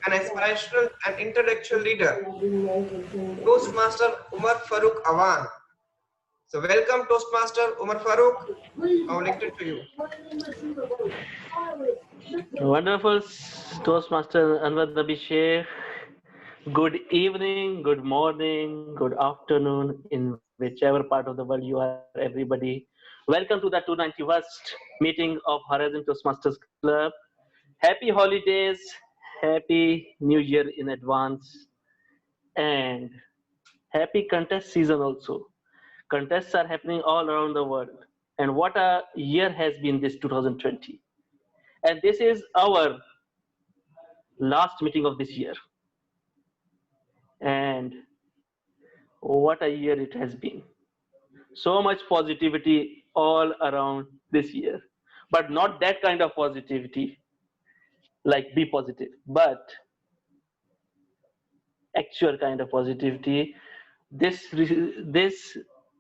an aspirational and intellectual leader, Toastmaster Umar Farooq Awan. So welcome Toastmaster Umar Farooq. Now elected to you. Wonderful Toastmaster Anwar Nabi Sheikh. Good evening, good morning, good afternoon, in whichever part of the world you are, everybody. Welcome to the 291st meeting of Horizon Toastmasters Club. Happy holidays, happy New Year in advance, and happy contest season also. Contests are happening all around the world. And what a year has been this 2020. And this is our last meeting of this year. And what a year it has been. So much positivity all around this year. But not that kind of positivity, like be positive, but actual kind of positivity. This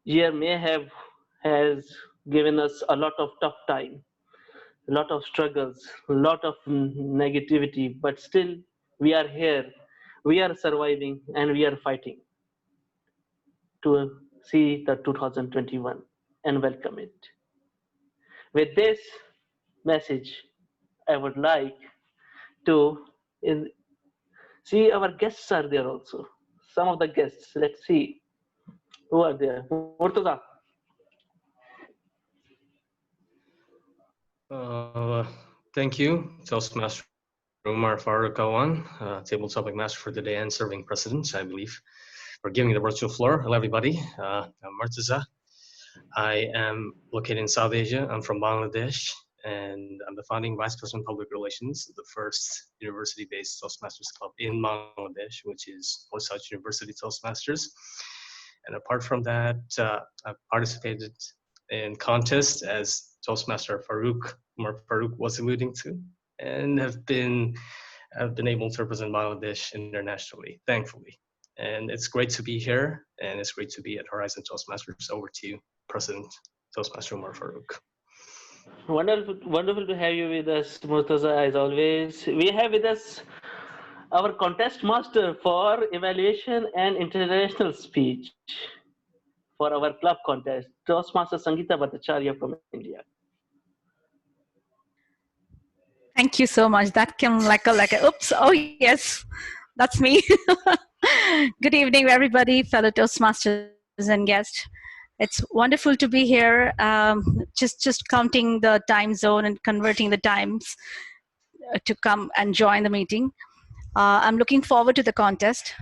year may have has given us a lot of tough time, a lot of struggles, a lot of negativity, but still we are here, we are surviving, and we are fighting to see the 2021 and welcome it. With this message, I would like to see our guests are there also. Some of the guests, let's see who are there. Murtaza. Thank you, Toastmaster Umar Farooq Awan, table topic master for today and serving president, I believe, for giving the virtual floor. Hello, everybody. I'm Murtaza. I am located in South Asia. I'm from Bangladesh, and I'm the founding vice president of public relations of the first university-based Toastmasters club in Bangladesh, which is Forsage University Toastmasters. And apart from that, I've participated in contests as Toastmaster Umar Farooq was alluding to, and have been able to represent Bangladesh internationally, thankfully. And it's great to be here, and it's great to be at Horizon Toastmasters. Over to you, President Toastmaster Umar Farooq. Wonderful to have you with us, Murtaza, as always. We have with us our contest master for evaluation and international speech for our club contest, Toastmaster Sangeeta Bhattacharya from India. Thank you so much. That came like a oops. Oh yes, that's me. Good evening, everybody, fellow Toastmasters and guests. It's wonderful to be here. Just counting the time zone and converting the times to come and join the meeting. I'm looking forward to the contest.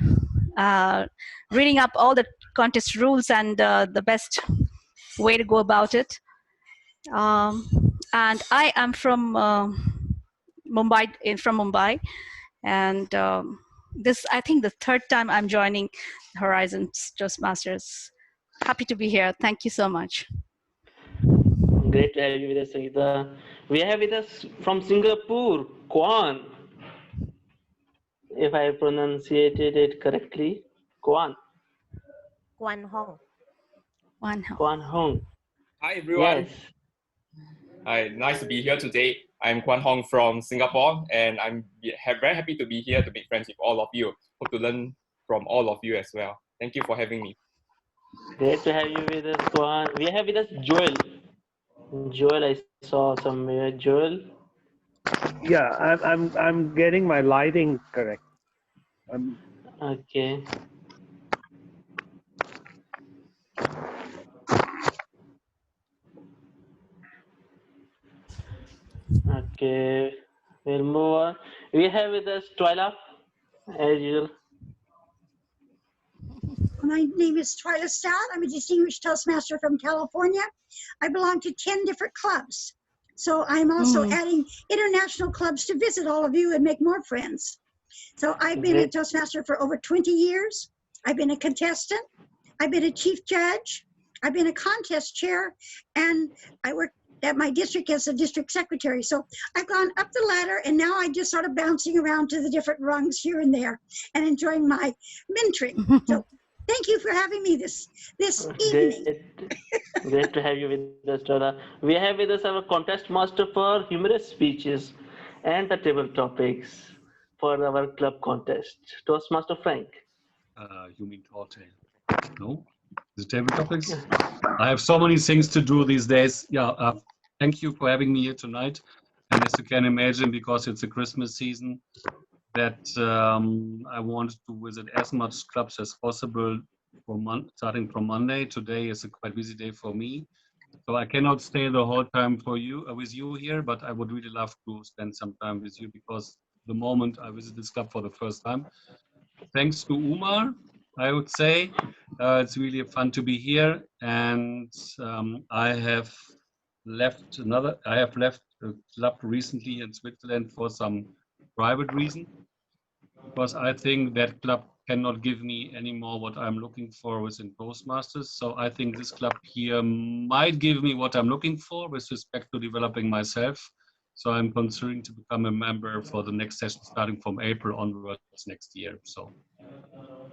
Reading up all the contest rules and the best way to go about it. And I am from Mumbai, and this I think the third time I'm joining Horizon Toastmasters. Happy to be here. Thank you so much. Great to have you with us, Sangeeta. We have with us from Singapore, Kwan. If I pronunciated it correctly, Kwan. Kwan Hong. Kwan Hong. Hi everyone. Yes. Hi, nice to be here today. I'm Kwan Hong from Singapore, and I'm very happy to be here to make friends with all of you. Hope to learn from all of you as well. Thank you for having me. Great to have you with us, Kwan. We have with us Joel. Joel, I saw somewhere. Joel. Yeah, I'm getting my lighting correct. Okay. Okay, we'll move on. We have with us Twyla, as usual. My name is Twyla Stout. I'm a distinguished Toastmaster from California. I belong to 10 different clubs. So I'm also adding international clubs to visit all of you and make more friends. So I've been a Toastmaster for over 20 years. I've been a contestant. I've been a chief judge. I've been a contest chair, and I work at my district as a district secretary. So I've gone up the ladder, and now I'm just sort of bouncing around to the different rungs here and there and enjoying my mentoring. So thank you for having me this evening. Great to have you with us, Twyla. We have with us our contest master for humorous speeches and the table topics, for our club contest. Toastmaster Frank. You mean tall tale? No? The table topics? I have so many things to do these days. Yeah, thank you for having me here tonight. And as you can imagine, because it's a Christmas season, that I wanted to visit as much clubs as possible starting from Monday. Today is a quite busy day for me. So I cannot stay the whole time with you here, but I would really love to spend some time with you because the moment I visit this club for the first time, thanks to Umar, I would say, it's really fun to be here. And I have left a club recently in Switzerland for some private reason, because I think that club cannot give me anymore what I'm looking for within Toastmasters. So I think this club here might give me what I'm looking for with respect to developing myself. So I'm considering to become a member for the next session starting from April onwards next year. So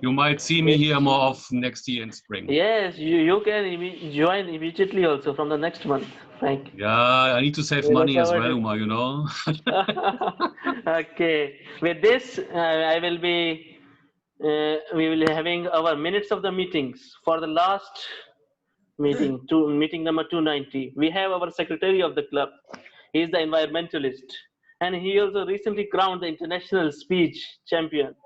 you might see me here more often next year in spring. Yes, you can join immediately also from the next month, Frank. Yeah, I need to save money as well, Uma, you know. Okay, with this, we will be having our minutes of the meetings for the last meeting, meeting number 290. We have our secretary of the club. He is the environmentalist, and he also recently crowned the international speech champion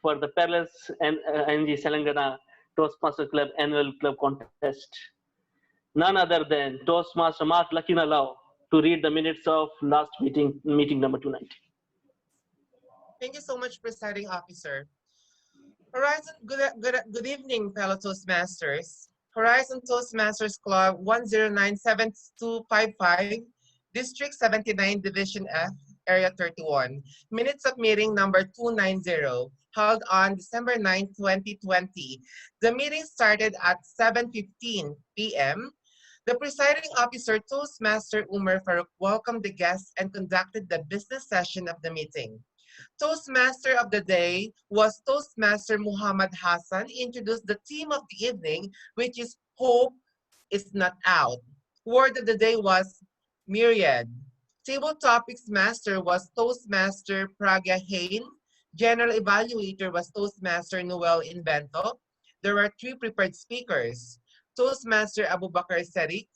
for the Palace and NG Selangana Toastmaster Club annual club contest. None other than Toastmaster Mark Lakina Lau to read the minutes of last meeting number 290. Thank you so much, Presiding Officer. Horizon, good evening, fellow Toastmasters. Horizon Toastmasters Club 1097255, District 79, Division F, Area 31. Minutes of meeting number 290, held on December 9, 2020. The meeting started at 7:15 p.m. The presiding officer, Toastmaster Umar Farouk, welcomed the guests and conducted the business session of the meeting. Toastmaster of the day was Toastmaster Muhammad Hassan. Introduced the theme of the evening, which is Hope is Not Out. Word of the day was myriad. Table topics master was Toastmaster Pragya Hain. General evaluator was Toastmaster Noel Invento. There were 3 prepared speakers: Toastmaster Abu Bakar Sadiq,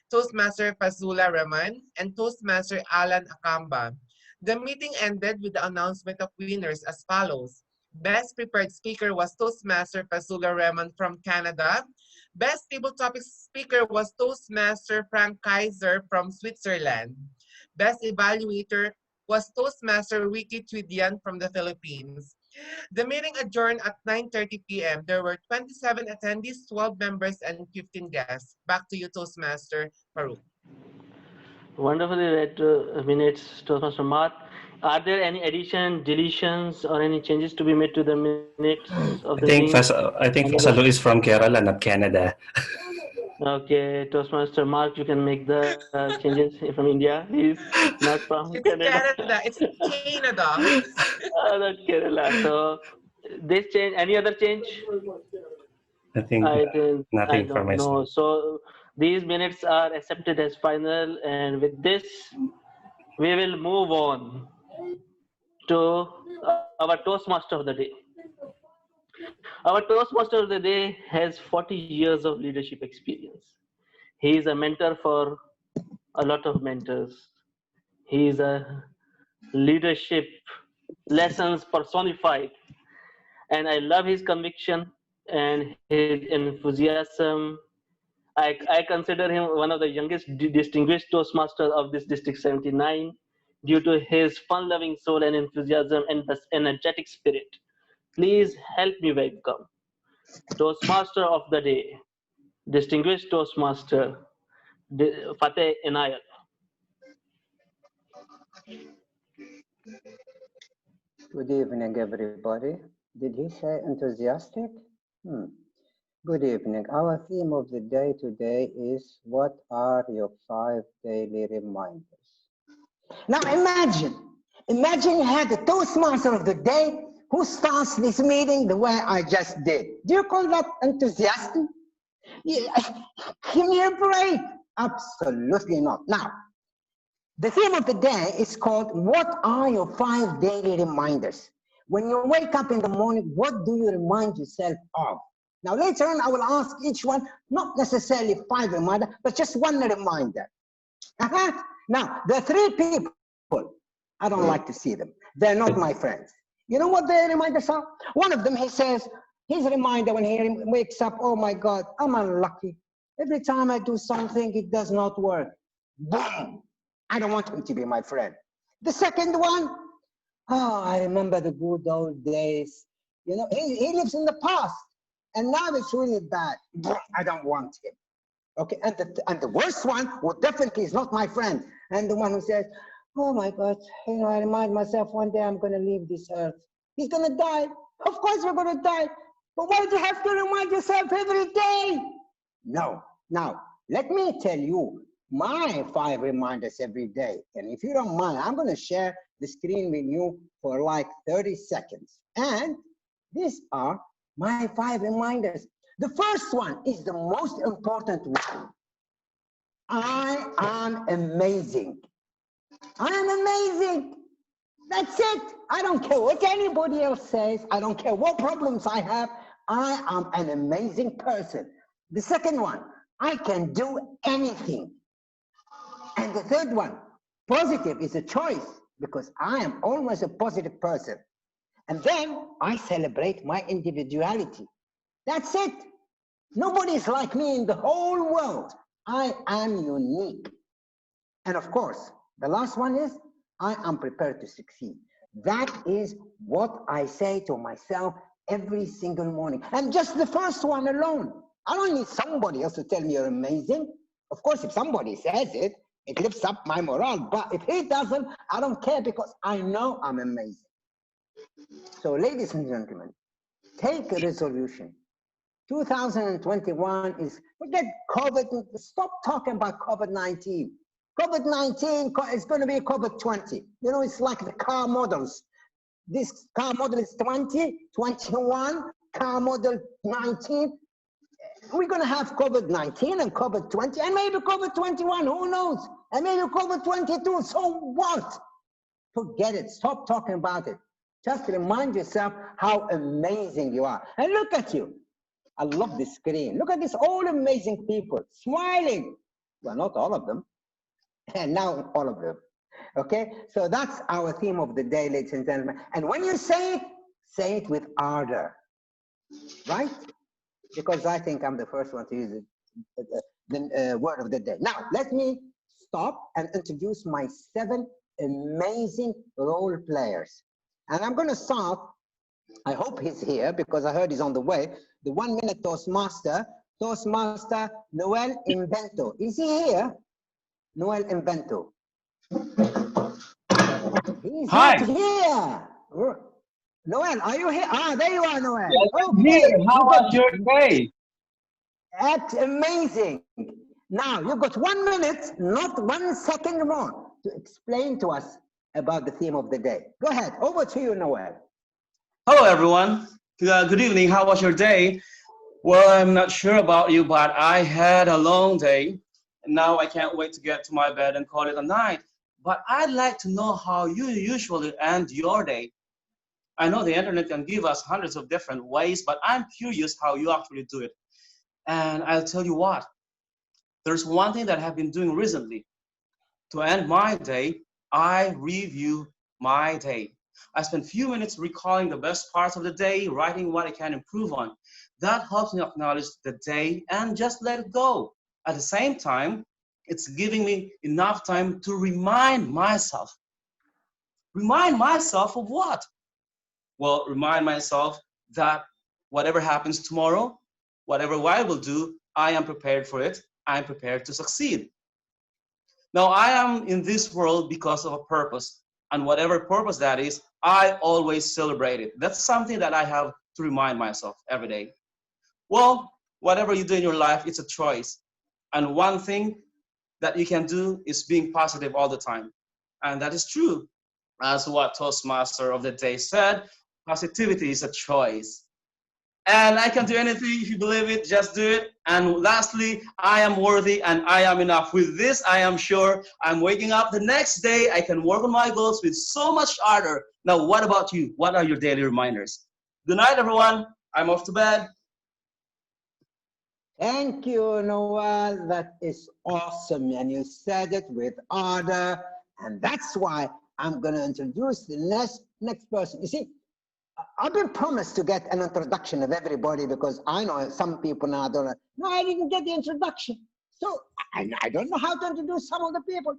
Toastmaster Fazula Rahman, and Toastmaster Alan Akamba. The meeting ended with the announcement of winners as follows. Best prepared speaker was Toastmaster Fazula Rahman from Canada. Best table topic speaker was Toastmaster Frank Kaiser from Switzerland. Best evaluator was Toastmaster Ricky Tridian from the Philippines. The meeting adjourned at 9:30 p.m. There were 27 attendees, 12 members, and 15 guests. Back to you, Toastmaster Farouk. Wonderfully read minutes, Toastmaster Mark. Are there any additions, deletions, or any changes to be made to the minutes of the meeting? I think Fasalo is from Kerala, not Canada. Okay, Toastmaster Mark, you can make the changes from India. He's not from Canada. It's Canada. Not Kerala. So this change, any other change? I think nothing I from my don't know. side. So these minutes are accepted as final, and with this, we will move on to our Toastmaster of the day. Our Toastmaster of the day has 40 years of leadership experience. He is a mentor for a lot of mentors. He is a leadership lessons personified. And I love his conviction and his enthusiasm. I consider him one of the youngest distinguished Toastmasters of this District 79 due to his fun-loving soul and enthusiasm and the energetic spirit. Please help me welcome Toastmaster of the day, distinguished Toastmaster Fateh Inayat. Good evening, everybody. Did he say enthusiastic? Good evening. Our theme of the day today is, what are your 5 daily reminders? Now imagine you had the Toastmaster of the day who starts this meeting the way I just did. Do you call that enthusiastic? Give me a break. Absolutely not. Now, The theme of the day is called, what are your 5 daily reminders? When you wake up in the morning, what do you remind yourself of? Now later on, I will ask each one, not necessarily 5 reminders, but just 1 reminder. Now, there are 3 people. I don't like to see them. They're not my friends. You know what their reminders are? One of them, he says, his reminder when he wakes up, oh my God, I'm unlucky. Every time I do something, it does not work. Boom! I don't want him to be my friend. The second one, oh, I remember the good old days. You know, he lives in the past, and now it's really bad. I don't want him. Okay, and the worst one, who definitely is not my friend, and the one who says, oh my God, you know, I remind myself one day I'm going to leave this earth. He's going to die. Of course you're going to die. But why do you have to remind yourself every day? No. Now, let me tell you my 5 reminders every day. And if you don't mind, I'm going to share the screen with you for like 30 seconds. And these are my 5 reminders. The first one is the most important one. I am amazing. I am amazing. That's it. I don't care what anybody else says. I don't care what problems I have. I am an amazing person. The second one, I can do anything. And the third one, positive is a choice because I am always a positive person. And then I celebrate my individuality. That's it. Nobody is like me in the whole world. I am unique. And of course, the last one is, I am prepared to succeed. That is what I say to myself every single morning. And just the first one alone. I don't need somebody else to tell me you're amazing. Of course, if somebody says it, it lifts up my morale. But if he doesn't, I don't care because I know I'm amazing. So ladies and gentlemen, take a resolution. 2021 is, forget COVID, stop talking about COVID-19. COVID-19 is going to be COVID-20. You know, it's like the car models. This car model is 20, 21, car model 19. We're going to have COVID-19 and COVID-20 and maybe COVID-21, who knows? And maybe COVID-22, so what? Forget it, stop talking about it. Just remind yourself how amazing you are. And look at you. I love this screen. Look at these all amazing people smiling. Well, not all of them. And now all of them. Okay, so that's our theme of the day, ladies and gentlemen. And when you say it with ardor, right? Because I think I'm the first one to use the word of the day. Now, let me stop and introduce my 7 amazing role players. And I'm going to start, I hope he's here because I heard he's on the way, the 1-minute Toastmaster, Noel Invento. Is he here? Noel Invento. He's Hi. not here. Noel, are you here? Ah, there you are, Noel. Yes, I'm Okay. here. How was your day? That's amazing. Now, you've got 1 minute, not 1 second more, to explain to us about the theme of the day. Go ahead. Over to you, Noel. Hello, everyone. Good evening. How was your day? Well, I'm not sure about you, but I had a long day. And now I can't wait to get to my bed and call it a night. But I'd like to know how you usually end your day. I know the internet can give us hundreds of different ways, but I'm curious how you actually do it. And I'll tell you what, there's one thing that I've been doing recently. To end my day, I review my day. I spend a few minutes recalling the best parts of the day, writing what I can improve on. That helps me acknowledge the day and just let it go. At the same time, it's giving me enough time to remind myself. Remind myself of what? Well, remind myself that whatever happens tomorrow, whatever I will do, I am prepared for it. I'm prepared to succeed. Now, I am in this world because of a purpose. And whatever purpose that is, I always celebrate it. That's something that I have to remind myself every day. Well, whatever you do in your life, it's a choice. And one thing that you can do is being positive all the time. And that is true. As what Toastmaster of the day said, positivity is a choice. And I can do anything. If you believe it, just do it. And lastly, I am worthy and I am enough. With this, I am sure I'm waking up the next day. I can work on my goals with so much ardor. Now, what about you? What are your daily reminders? Good night, everyone. I'm off to bed. Thank you, Noel. That is awesome. And you said it with ardor. And that's why I'm going to introduce the next person. You see, I've been promised to get an introduction of everybody because I know some people now don't know. No, I didn't get the introduction. So I don't know how to introduce some of the people.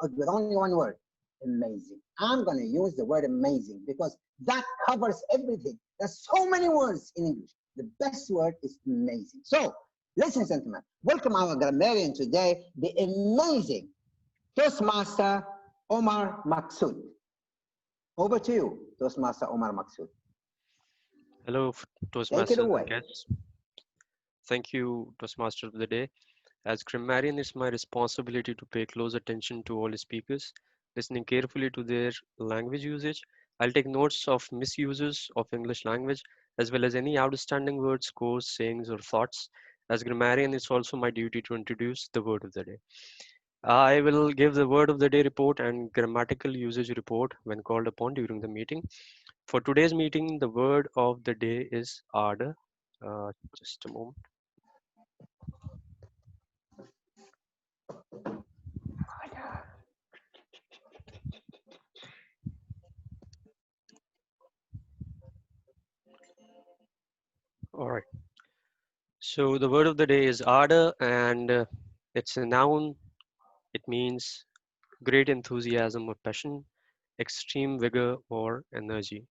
With only one word, amazing. I'm going to use the word amazing because that covers everything. There's so many words in English. The best word is amazing. So, ladies and gentlemen, welcome our grammarian today, the amazing Toastmaster Omar Maksud. Over to you, Toastmaster Omar Maksud. Hello, Take it Toastmasters away. and guests. Thank you, Toastmaster of the day. As grammarian, it's my responsibility to pay close attention to all speakers, listening carefully to their language usage. I'll take notes of misuses of English language, as well as any outstanding words, quotes, sayings, or thoughts. As grammarian, it's also my duty to introduce the word of the day. I will give the word of the day report and grammatical usage report when called upon during the meeting. For today's meeting, the word of the day is ardor. Just a moment. All right. So the word of the day is ardor, and it's a noun. It means great enthusiasm or passion, extreme vigor or energy.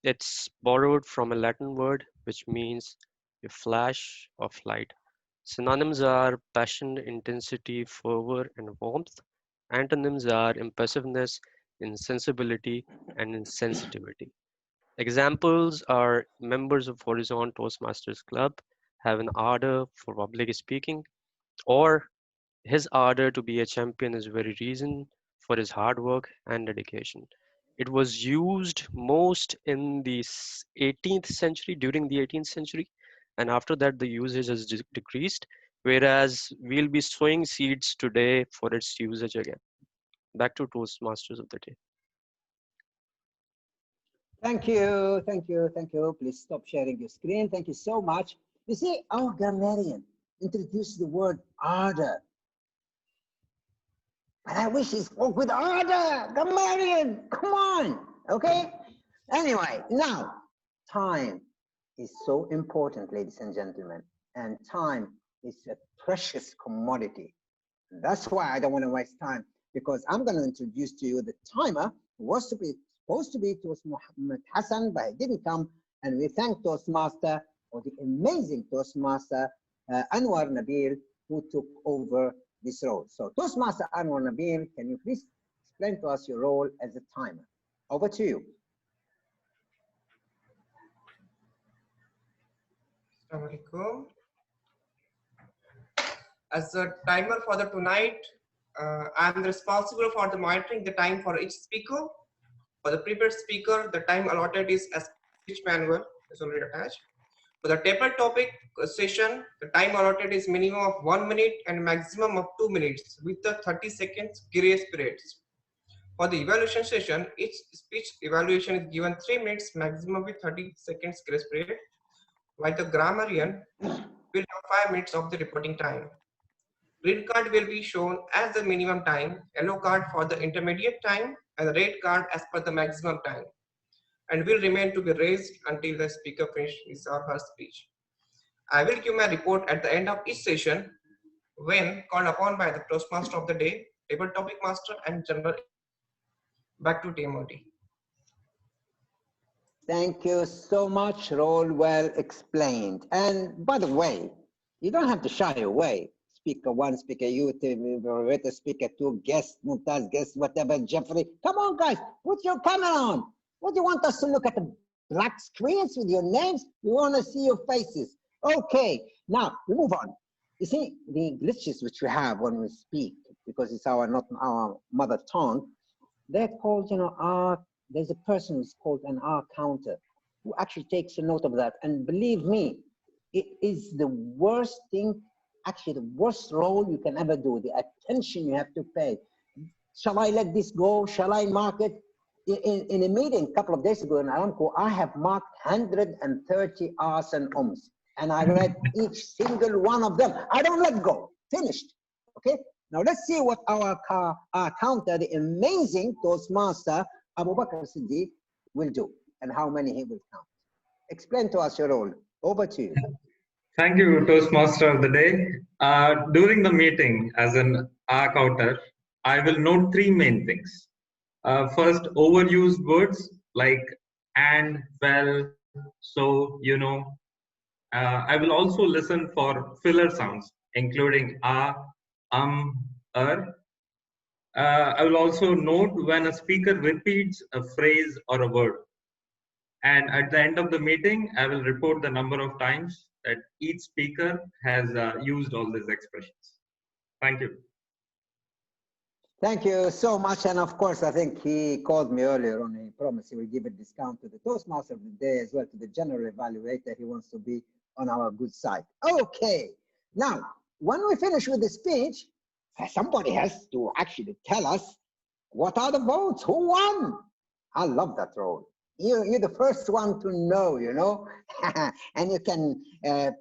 It's borrowed from a Latin word which means a flash of light. Synonyms are passion, intensity, fervor, and warmth. Antonyms are impulsiveness, insensibility, and insensitivity. Examples are members of Horizon Toastmasters Club have an ardor for public speaking, or his ardor to be a champion is very reason for his hard work and dedication. It was used most in the 18th century, during the 18th century, and after that the usage has decreased, whereas we'll be sowing seeds today for its usage again. Back to Toastmasters of the day. Thank you, thank you, thank you. Please stop sharing your screen. Thank you so much. You see, our grammarian introduced the word ardor. But I wish he spoke with ardor. Grammarian, come on, okay? Anyway, now, time is so important, ladies and gentlemen. And time is a precious commodity. And that's why I don't want to waste time, because I'm going to introduce to you the timer who was supposed to be Toast Muhammad Hassan, but he didn't come. And we thank Toastmaster, or the amazing Toastmaster Anwar Nabil, who took over this role. So Toastmaster Anwar Nabil, can you please explain to us your role as a timer? Over to you. Assalamualaikum. As a timer for the tonight, I'm responsible for the monitoring the time for each speaker. For the prepared speaker, the time allotted is as speech manual is already attached. For the table topic session, the time allotted is minimum of 1 minute and maximum of 2 minutes with the 30 seconds grace periods. For the evaluation session, each speech evaluation is given 3 minutes maximum with 30 seconds grace period, while the grammarian will have 5 minutes of the reporting time. Green card will be shown as the minimum time, yellow card for the intermediate time, and the red card as per the maximum time, and will remain to be raised until the speaker finishes his or her speech. I will give my report at the end of each session when called upon by the Toastmaster of the day, table topic master, and general. Back to TMOD. Thank you so much, role well explained. And by the way, you don't have to shy away. Speaker one, speaker you, speaker two, guest, Mumtaz, guest, whatever, Jeffrey. Come on, guys, put your camera on. What do you want us to look at the black screens with your names? We want to see your faces. Okay, now we move on. You see, the glitches which we have when we speak, because it's not our mother tongue, they're called, there's a person who's called an R counter. who actually takes a note of that. And believe me, it is the worst thing, actually the worst role you can ever do, the attention you have to pay. Shall I let this go? Shall I mark it? In a meeting a couple of days ago in Aramco, I have marked 130 R's and Ums, and I read each single one of them. I don't let go. Finished. Okay? Now let's see what our counter, the amazing Toastmaster Abu Bakr Siddiq, will do, and how many he will count. Explain to us your role. Over to you. Thank you, Toastmaster of the day. During the meeting, as an R counter, I will note three main things. First, overused words like and, well, so, you know. I will also listen for filler sounds, including er. I will also note when a speaker repeats a phrase or a word. And at the end of the meeting, I will report the number of times that each speaker has used all these expressions. Thank you. Thank you so much. And of course, I think he called me earlier on. He promised he will give a discount to the Toastmaster of the day as well, to the general evaluator. He wants to be on our good side. Okay. Now, when we finish with the speech, somebody has to actually tell us what are the votes, who won. I love that role. You're the first one to know, you know, and you can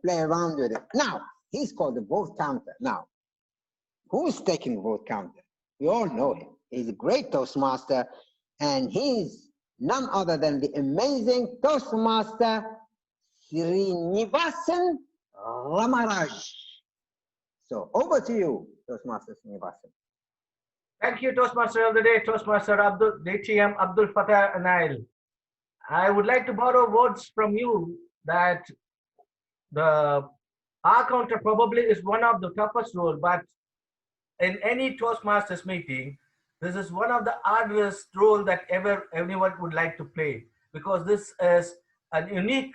play around with it. Now, he's called the vote counter. Now, who is taking vote counter? We all know him. He's a great Toastmaster, and he's none other than the amazing Toastmaster Srinivasan Ramaraj. So over to you, Toastmaster Srinivasan. Thank you, Toastmaster of the day, Toastmaster DTM Abdul Fatah Anail. I would like to borrow words from you that the R counter probably is one of the toughest roles, but in any Toastmasters meeting, this is one of the hardest role that anyone would like to play, because this is a unique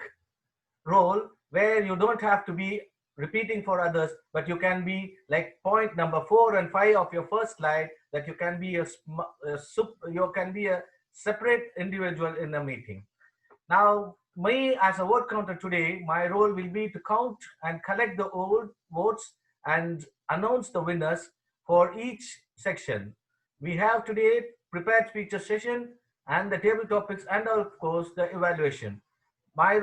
role where you don't have to be repeating for others, but you can be like point number 4 and 5 of your first slide, that you can be a separate individual in a meeting. Now, me as a word counter today, my role will be to count and collect the old votes and announce the winners for each section. We have today prepared speeches session and the table topics, and of course the evaluation. My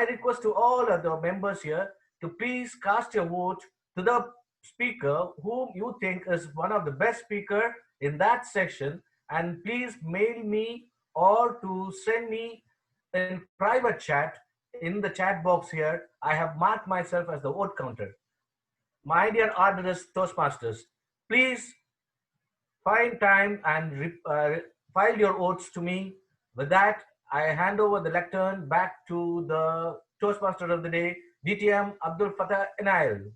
request to all of the members here to please cast your vote to the speaker whom you think is one of the best speaker in that section, and please mail me or to send me in private chat in the chat box here. I have marked myself as the vote counter. My dear arduous Toastmasters, please find time and file your votes to me. With that, I hand over the lectern back to the Toastmaster of the day, DTM Abdul Fatah Anail.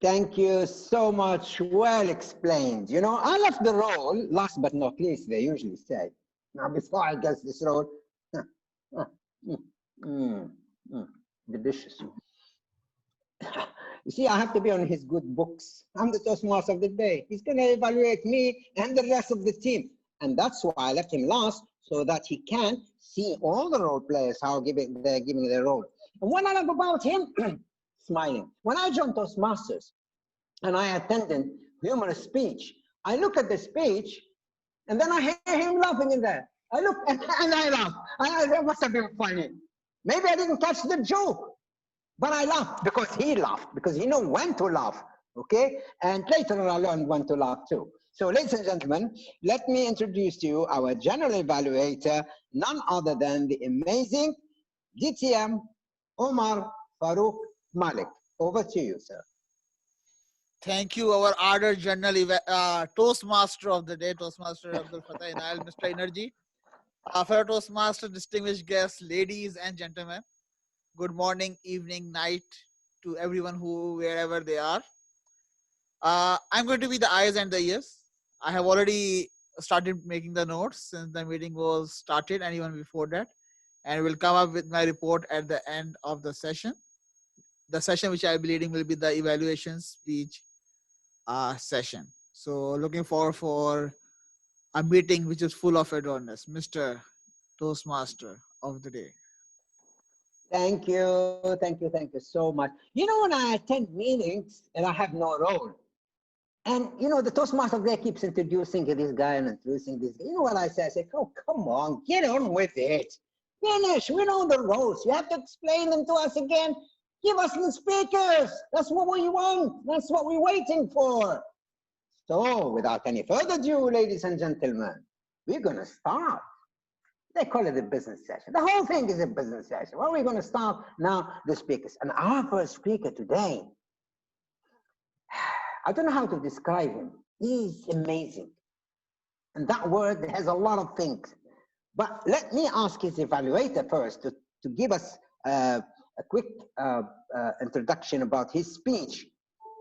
Thank you so much. Well explained. You know, I left the role, last but not least, they usually say. Now, before I get this role, delicious. You see, I have to be on his good books. I'm the Toastmaster of the day. He's going to evaluate me and the rest of the team. And that's why I left him last, so that he can see all the role players, how they're giving their role. And what I love about him, smiling. When I joined Toastmasters and I attended humorous speech, I look at the speech and then I hear him laughing in there. I look and I laugh. That must have been funny. Maybe I didn't catch the joke, but I laughed because he laughed, because he knew when to laugh, okay? And later on I learned when to laugh too. So ladies and gentlemen, let me introduce to you our general evaluator, none other than the amazing DTM Omar Farouk Malik. Over to you, sir. Thank you, our order general Toastmaster of the day, Toastmaster Abdul Fatah Anail, Mr. Energy. Fellow Toastmaster, distinguished guests, ladies and gentlemen, good morning, evening, night to everyone who, wherever they are. I'm going to be the eyes and the ears. I have already started making the notes since the meeting was started and even before that, and will come up with my report at the end of the session. The session which I'll be leading will be the evaluation speech session. So looking forward for a meeting which is full of awareness. Mr. Toastmaster of the day. Thank you, thank you so much. You know, when I attend meetings and I have no role, and you know, the Toastmaster there keeps introducing this guy and introducing this guy. You know what I say? I say, oh, come on, get on with it. Finish, we know the roles. You have to explain them to us again. Give us the speakers. That's what we want. That's what we're waiting for. So, without any further ado, ladies and gentlemen, we're going to start. They call it a business session. The whole thing is a business session. Well, we're going to start now the speakers. And our first speaker today, I don't know how to describe him. He's amazing. And that word has a lot of things. But let me ask his evaluator first to give us a quick introduction about his speech.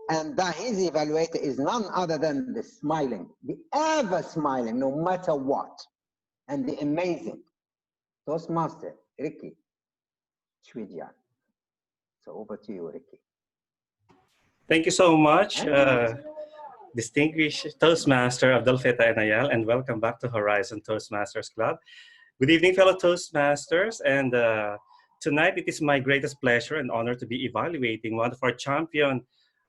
And that his evaluator is none other than the smiling, the ever smiling, no matter what, and the amazing Toastmaster, Ricky Chwidian. So over to you, Ricky. Thank you so much, distinguished Toastmaster Abdul Fatah Nayal, and welcome back to Horizon Toastmasters Club. Good evening, fellow Toastmasters, and tonight it is my greatest pleasure and honor to be evaluating one of our champion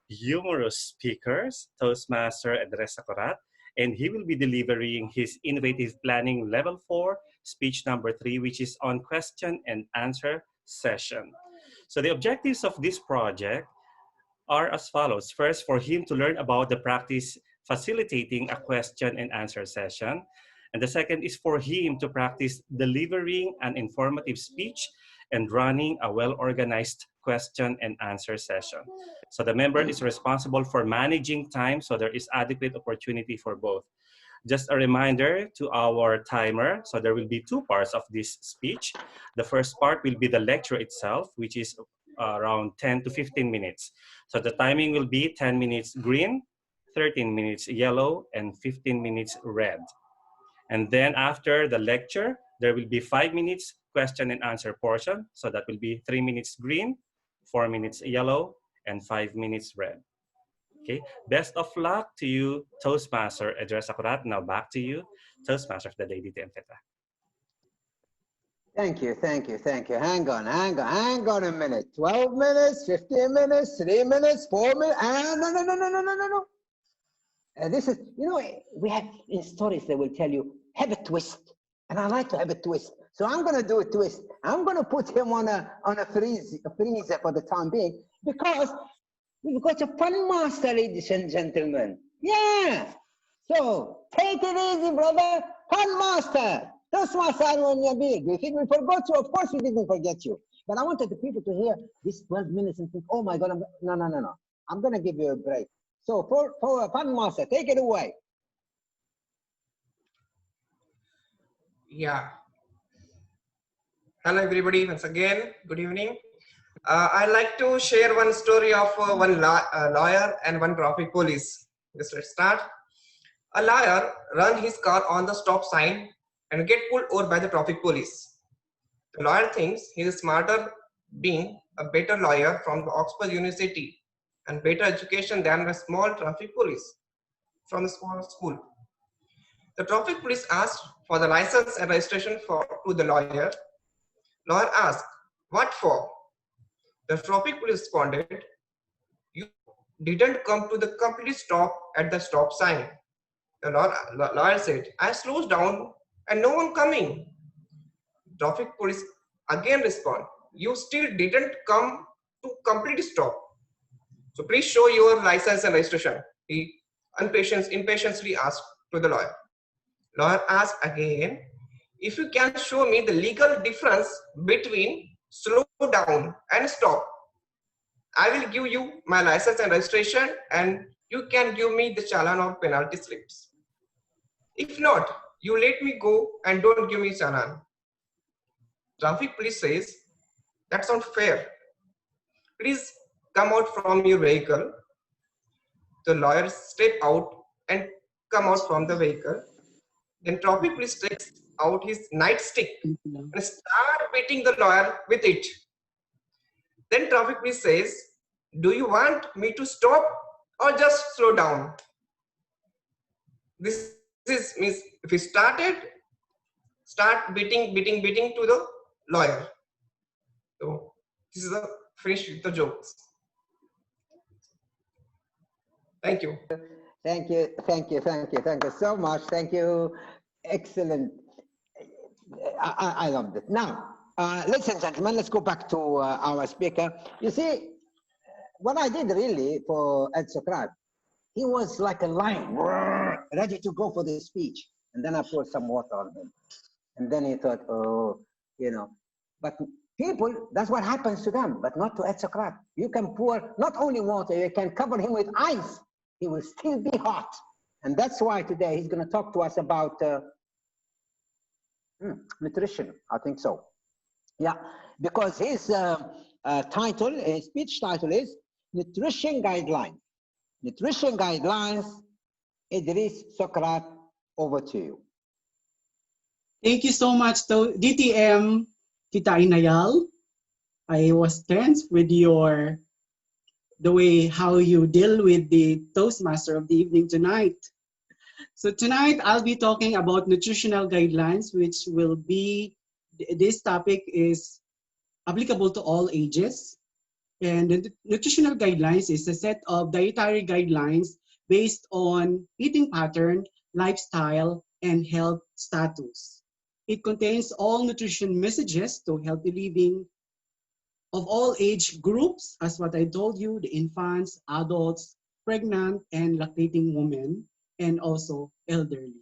humorous speakers, Toastmaster Edres Sakurat, and he will be delivering his innovative planning level 4 speech number 3, which is on question and answer session. So the objectives of this project are as follows. First, for him to learn about the practice facilitating a question and answer session. And the second is for him to practice delivering an informative speech and running a well-organized question and answer session. So the member is responsible for managing time, so there is adequate opportunity for both. Just a reminder to our timer, so there will be 2 parts of this speech. The first part will be the lecture itself, which is around 10 to 15 minutes. So the timing will be 10 minutes green, 13 minutes yellow, and 15 minutes red. And then after the lecture, there will be 5 minutes question and answer portion. So that will be 3 minutes green, 4 minutes yellow, and 5 minutes red. Okay, best of luck to you, Toastmaster Edres Sakurat. Now back to you, Toastmaster of the day, DTM Feta. Thank you, thank you, thank you. Hang on a minute. 12 minutes, 15 minutes, 3 minutes, 4 minutes. No. This is, you know, we have in stories they will tell you, have a twist. And I like to have a twist. So I'm going to do a twist. I'm going to put him on a freezer for the time being because we've got a fun master, ladies and gentlemen. Yeah. So take it easy, brother. Fun master. Toastmaster on your big. You think we forgot you? Of course we didn't forget you. But I wanted the people to hear this 12 minutes and think, oh my God, no. I'm going to give you a break. So for a fun master, take it away. Yeah. Hello, everybody. Once again, good evening. I'd like to share one story of one lawyer and one traffic police. Let's start. A lawyer run his car on the stop sign and get pulled over by the traffic police. The lawyer thinks he is smarter, being a better lawyer from the Oxford University and better education than a small traffic police from a small school. The traffic police asked for the license and registration to the lawyer. Lawyer asked, what for? The traffic police responded, you didn't come to the complete stop at the stop sign. The lawyer said, I slowed down and no one coming. Traffic police again respond, you still didn't come to complete stop. So please show your license and registration. He impatiently asked to the lawyer. Lawyer asked again, if you can show me the legal difference between slow down and stop, I will give you my license and registration and you can give me the challan or penalty slips. If not, you let me go and don't give me challan. Traffic police says, that sounds fair. Please come out from your vehicle. The lawyer step out and come out from the vehicle. Then traffic police takes out his nightstick and start beating the lawyer with it. Then traffic police says, do you want me to stop or just slow down? This means if he started, start beating to the lawyer. So this is the finish with the jokes. Thank you. Thank you, thank you, thank you, thank you so much. Thank you. Excellent. I loved it. Now, ladies and gentlemen, let's go back to our speaker. You see, what I did really for Ed Sokrat, he was like a lion, ready to go for the speech. And then I poured some water on him. And then he thought, oh, you know, but people, that's what happens to them, but not to Ed Sokrat. You can pour not only water, you can cover him with ice. He will still be hot. And that's why today he's going to talk to us about nutrition, I think so. Yeah, because his title, his speech title is Nutrition Guidelines. Nutrition Guidelines. Idris Sokrat, over to you. Thank you so much to DTM Tita Inayal. I was tense with the way how you deal with the Toastmaster of the evening tonight. So tonight I'll be talking about nutritional guidelines, which will be, this topic is applicable to all ages. And the nutritional guidelines is a set of dietary guidelines based on eating pattern, lifestyle, and health status. It contains all nutrition messages to healthy living of all age groups, as what I told you, the infants, adults, pregnant and lactating women, and also elderly.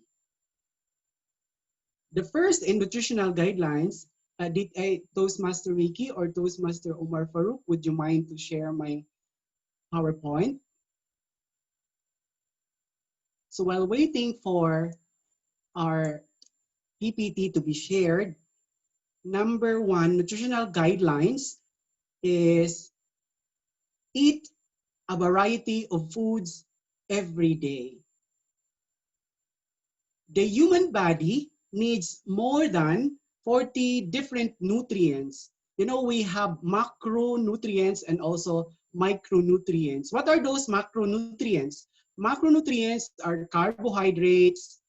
The first in nutritional guidelines, did Toastmaster Ricky or Toastmaster Omar Farouk, would you mind to share my PowerPoint? So while waiting for our PPT to be shared, number one, nutritional guidelines is eat a variety of foods every day. The human body needs more than 40 different nutrients. You know, we have macronutrients and also micronutrients. What are those macronutrients? Macronutrients are carbohydrates,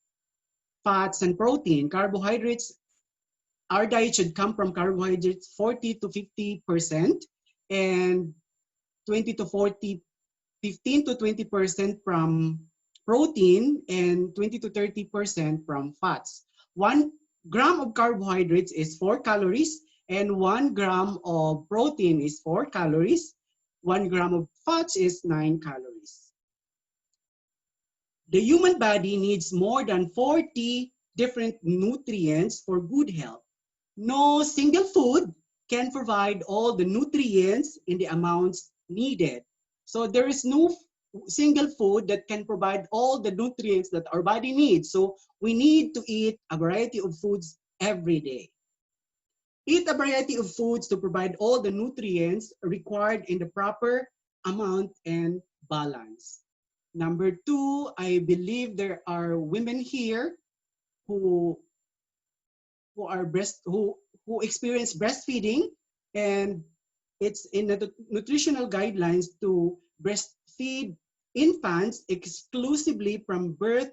fats, and protein. Carbohydrates, our diet should come from carbohydrates 40 to 50%, and 20 to 40, 15 to 20% from protein, and 20 to 30% from fats. 1 gram of carbohydrates is 4 calories, and 1 gram of protein is 4 calories. 1 gram of fats is 9 calories. The human body needs more than 40 different nutrients for good health. No single food can provide all the nutrients in the amounts needed. So there is no single food that can provide all the nutrients that our body needs. So we need to eat a variety of foods every day. Eat a variety of foods to provide all the nutrients required in the proper amount and balance. Number two, I believe there are women here who experience breastfeeding, and it's in the nutritional guidelines to breastfeed infants exclusively from birth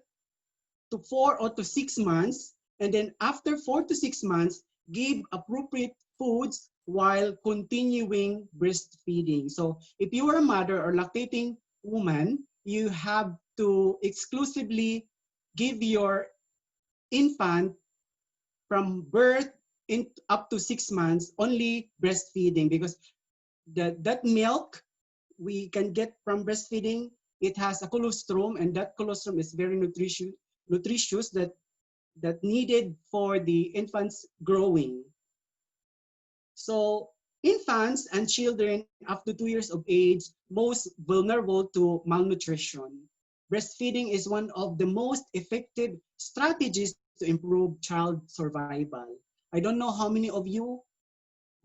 to 4 or to 6 months, and then after 4 to 6 months, give appropriate foods while continuing breastfeeding. So if you are a mother or lactating woman, you have to exclusively give your infant from birth up to 6 months only breastfeeding, because that milk we can get from breastfeeding, it has a colostrum, and that colostrum is very nutritious that needed for the infants growing. So infants and children up to 2 years of age most vulnerable to malnutrition. Breastfeeding is one of the most effective strategies to improve child survival. I don't know how many of you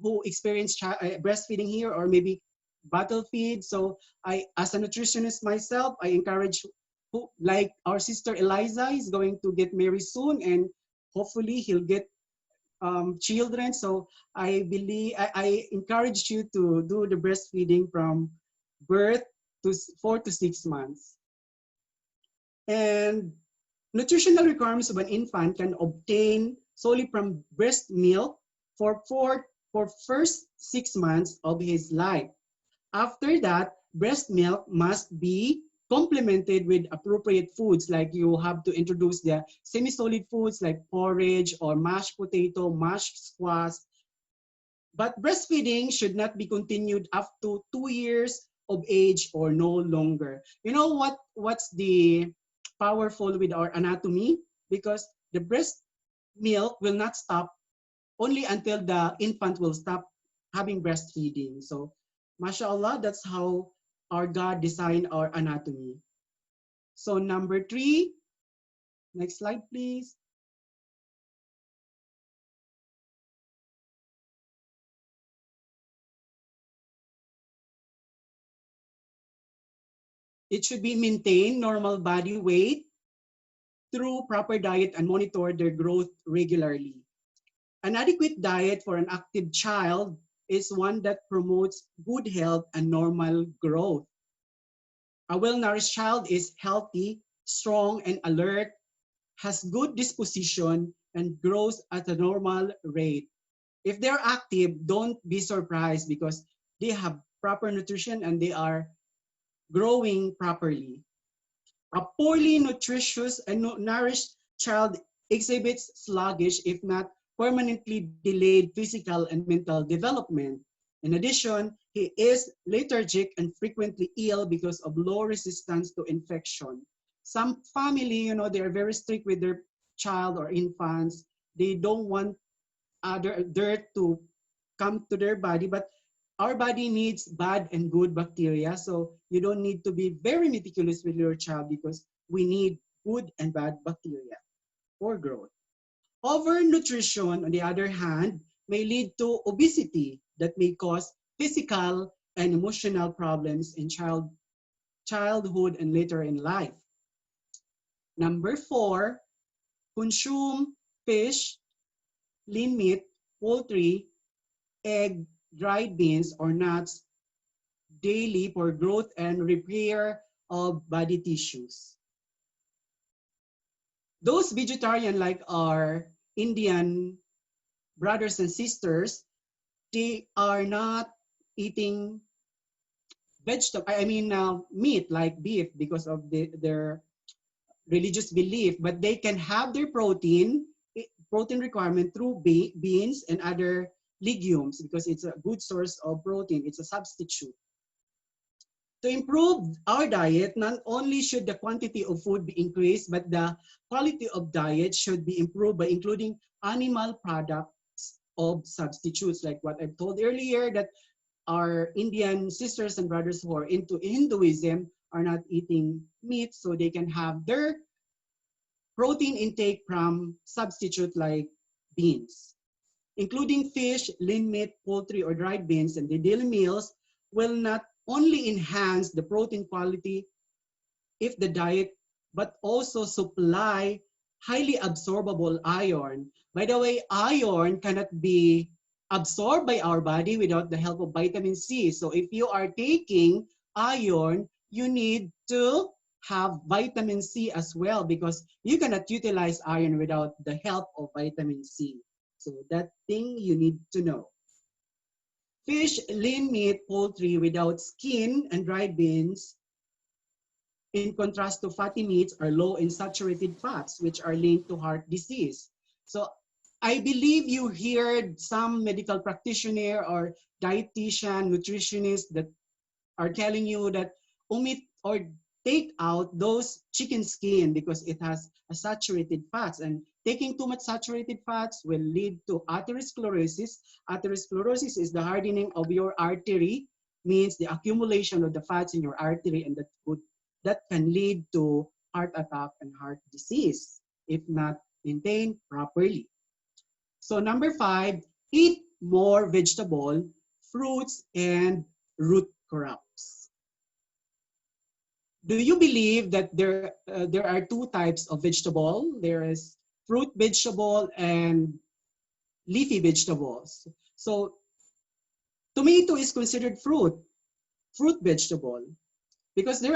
who experience breastfeeding here, or maybe battlefield. So I, as a nutritionist myself, I encourage, like our sister Eliza is going to get married soon, and hopefully he'll get children. So I believe, I encourage you to do the breastfeeding from birth to 4 to 6 months. And nutritional requirements of an infant can obtain solely from breast milk for first 6 months of his life. After that, breast milk must be complemented with appropriate foods, like you have to introduce the semi-solid foods like porridge or mashed potato, mashed squash. But breastfeeding should not be continued up to 2 years of age or no longer. You know what's the powerful with our anatomy? Because the breast milk will not stop only until the infant will stop having breastfeeding. So, mashallah, that's how our God designed our anatomy. So number 3, next slide, please. It should be maintain normal body weight through proper diet and monitor their growth regularly. An adequate diet for an active child is one that promotes good health and normal growth. A well-nourished child is healthy, strong, and alert, has good disposition, and grows at a normal rate. If they're active, don't be surprised because they have proper nutrition and they are growing properly. A poorly nutritious and nourished child exhibits sluggish, if not permanently delayed physical and mental development. In addition, he is lethargic and frequently ill because of low resistance to infection. Some family, they are very strict with their child or infants. They don't want other dirt to come to their body, but our body needs bad and good bacteria, so you don't need to be very meticulous with your child because we need good and bad bacteria for growth. Overnutrition, on the other hand, may lead to obesity that may cause physical and emotional problems in childhood and later in life. Number 4, consume fish, lean meat, poultry, egg, dried beans, or nuts daily for growth and repair of body tissues. Those vegetarian like our Indian brothers and sisters, they are not eating meat like beef because of their religious belief, but they can have their protein requirement through beans and other legumes because it's a good source of protein. It's a substitute. To improve our diet, not only should the quantity of food be increased, but the quality of diet should be improved by including animal products of substitutes, like what I've told earlier, that our Indian sisters and brothers who are into Hinduism are not eating meat, so they can have their protein intake from substitute like beans. Including fish, lean meat, poultry, or dried beans in the daily meals will not only enhance the protein quality if the diet, but also supply highly absorbable iron. By the way, iron cannot be absorbed by our body without the help of vitamin C. So if you are taking iron, you need to have vitamin C as well because you cannot utilize iron without the help of vitamin C. So that thing you need to know. Fish, lean meat, poultry without skin, and dried beans, in contrast to fatty meats, are low in saturated fats, which are linked to heart disease. So I believe you heard some medical practitioner or dietitian, nutritionist that are telling you that omit or take out those chicken skin because it has a saturated fats, and taking too much saturated fats will lead to atherosclerosis. Atherosclerosis is the hardening of your artery, means the accumulation of the fats in your artery, and that can lead to heart attack and heart disease if not maintained properly. So number 5, eat more vegetable, fruits, and root crops. Do you believe that there are 2 types of vegetable? There is fruit vegetable and leafy vegetables. So tomato is considered fruit vegetable because there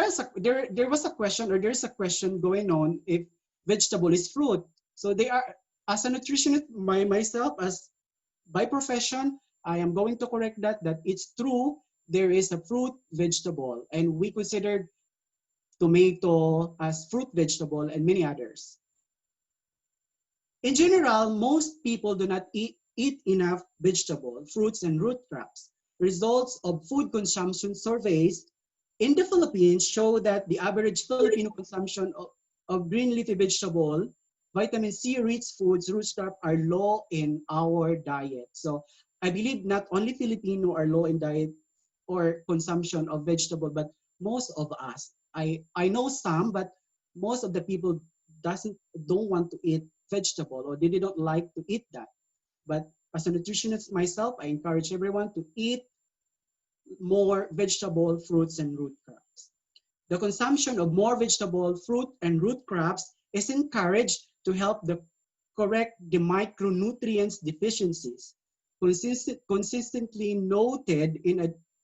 was a question, or there's a question going on if vegetable is fruit. So they are As a nutritionist myself, as by profession, I am going to correct that it's true. There is a fruit vegetable, and we consider tomato as fruit vegetable and many others. In general, most people do not eat enough vegetable, fruits, and root crops. Results of food consumption surveys in the Philippines show that the average Filipino consumption of green leafy vegetable, vitamin C rich foods, root crops are low in our diet. So I believe not only Filipino are low in diet or consumption of vegetable, but most of us. I know some, but most of the people don't want to eat vegetable, or they don't like to eat that. But as a nutritionist myself, I encourage everyone to eat more vegetable, fruits, and root crops. The consumption of more vegetable, fruit, and root crops is encouraged to help correct the micronutrients deficiencies. Consistently noted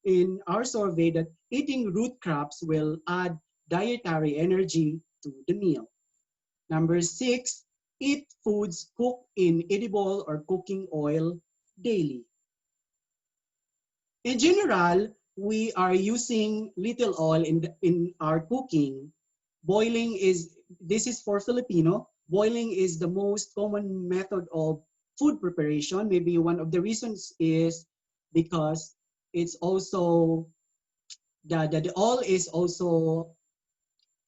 in our survey that eating root crops will add dietary energy to the meal. Number 6, eat foods cooked in edible or cooking oil daily. In general, we are using little oil in our cooking. This is for Filipino, boiling is the most common method of food preparation. Maybe one of the reasons is because it's also, the oil is also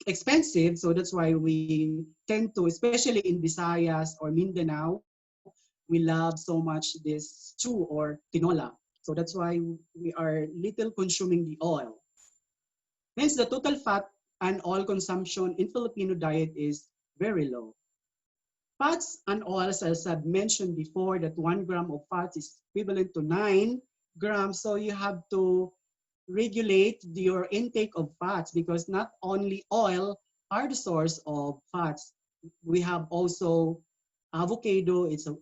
expensive, so that's why we tend to, especially in Visayas or Mindanao, we love so much this stew or tinola. So that's why we are little consuming the oil. Hence, the total fat and oil consumption in Filipino diet is very low. Fats and oils, as I've mentioned before, that 1 gram of fats is equivalent to 9 grams. So you have to regulate your intake of fats, because not only oil are the source of fats. We have also avocado, it's a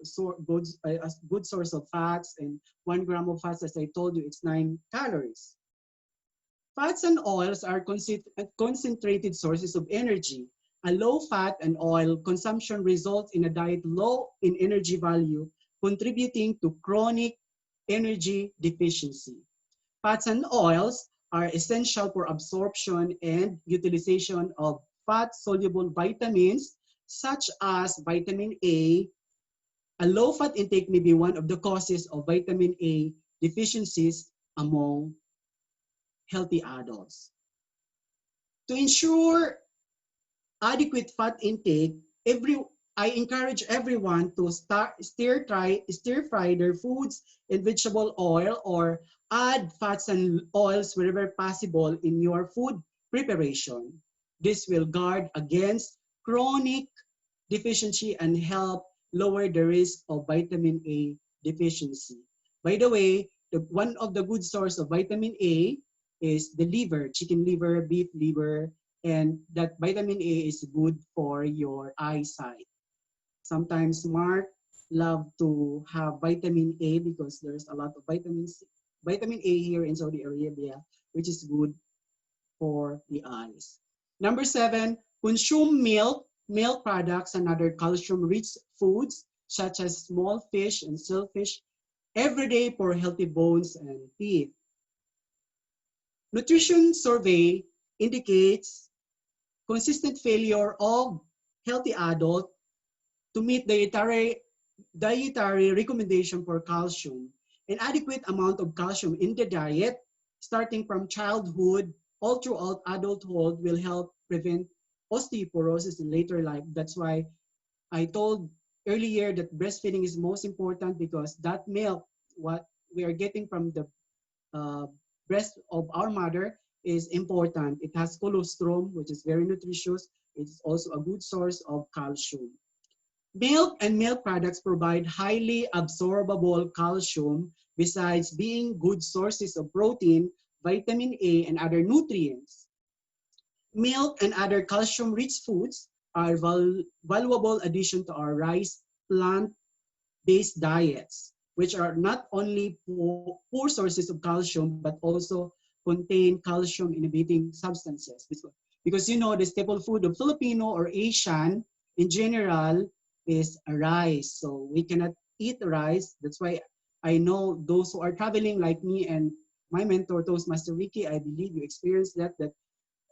good source of fats, and 1 gram of fats, as I told you, it's 9 calories. Fats and oils are concentrated sources of energy. A low fat and oil consumption results in a diet low in energy value, contributing to chronic energy deficiency. Fats and oils are essential for absorption and utilization of fat-soluble vitamins, such as vitamin A. A low-fat intake may be one of the causes of vitamin A deficiencies among healthy adults. To ensure adequate fat intake, I encourage everyone to stir fry their foods in vegetable oil, or add fats and oils wherever possible in your food preparation. This will guard against chronic deficiency and help lower the risk of vitamin A deficiency. By the way, one of the good source of vitamin A is the liver, chicken liver, beef liver, and that vitamin A is good for your eyesight. Sometimes Mark love to have vitamin A because there's a lot of vitamin A here in Saudi Arabia, which is good for the eyes. Number 7, consume milk products and other calcium-rich foods such as small fish and shellfish every day for healthy bones and teeth. Nutrition survey indicates consistent failure of healthy adult to meet dietary recommendation for calcium. Inadequate amount of calcium in the diet, starting from childhood all throughout adulthood, will help prevent osteoporosis in later life. That's why I told earlier that breastfeeding is most important, because that milk, what we are getting from the breast of our mother, is important. It has colostrum, which is very nutritious. It's also a good source of calcium. Milk and milk products provide highly absorbable calcium, besides being good sources of protein, vitamin A, and other nutrients. Milk and other calcium-rich foods are valuable addition to our rice plant-based diets, which are not only poor sources of calcium, but also contain calcium-inhibiting substances. Because you know, the staple food of Filipino or Asian in general, is rice. So we cannot eat rice. That's why I know those who are traveling like me and my mentor, Toastmaster Ricky, I believe you experienced that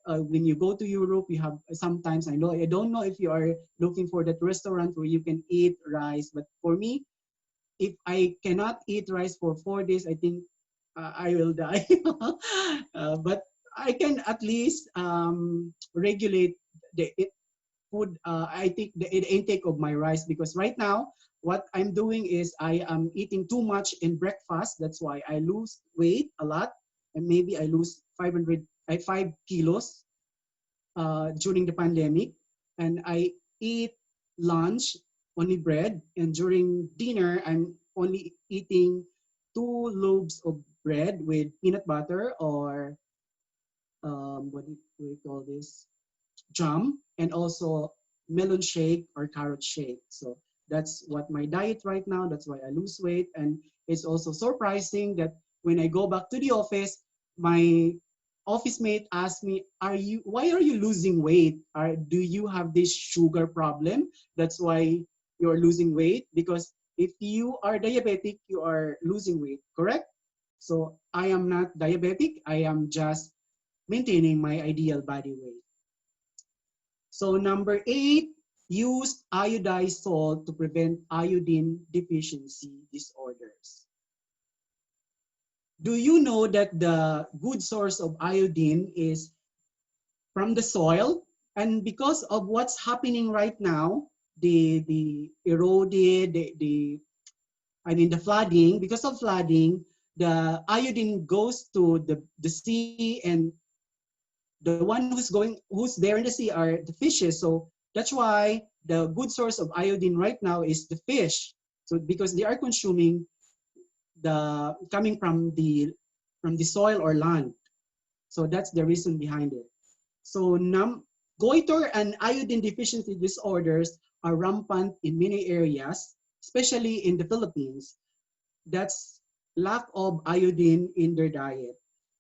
when you go to Europe, you have sometimes, I don't know if you are looking for that restaurant where you can eat rice, but for me, if I cannot eat rice for 4 days, I think I will die. But I can at least regulate the food. I think the intake of my rice, because right now what I'm doing is I am eating too much in breakfast. That's why I lose weight a lot, and maybe I lose 5 kilos during the pandemic, and I eat lunch only bread, and during dinner I'm only eating 2 loaves of bread with peanut butter or what do we call this, jam, and also melon shake or carrot shake. So that's what my diet right now. That's why I lose weight, and it's also surprising that when I go back to the office, my office mate asked me, why are you losing weight? Do you have this sugar problem? That's why you're losing weight? Because if you are diabetic, you are losing weight, correct? So I am not diabetic. I am just maintaining my ideal body weight. So number 8, use iodized salt to prevent iodine deficiency disorders. Do you know that the good source of iodine is from the soil? And because of what's happening right now, the eroded, the flooding, because of flooding, the iodine goes to the sea, and the one who's there in the sea are the fishes. So that's why the good source of iodine right now is the fish. So because they are consuming coming from the soil or land. So that's the reason behind it. So goiter and iodine deficiency disorders are rampant in many areas, especially in the Philippines. That's lack of iodine in their diet,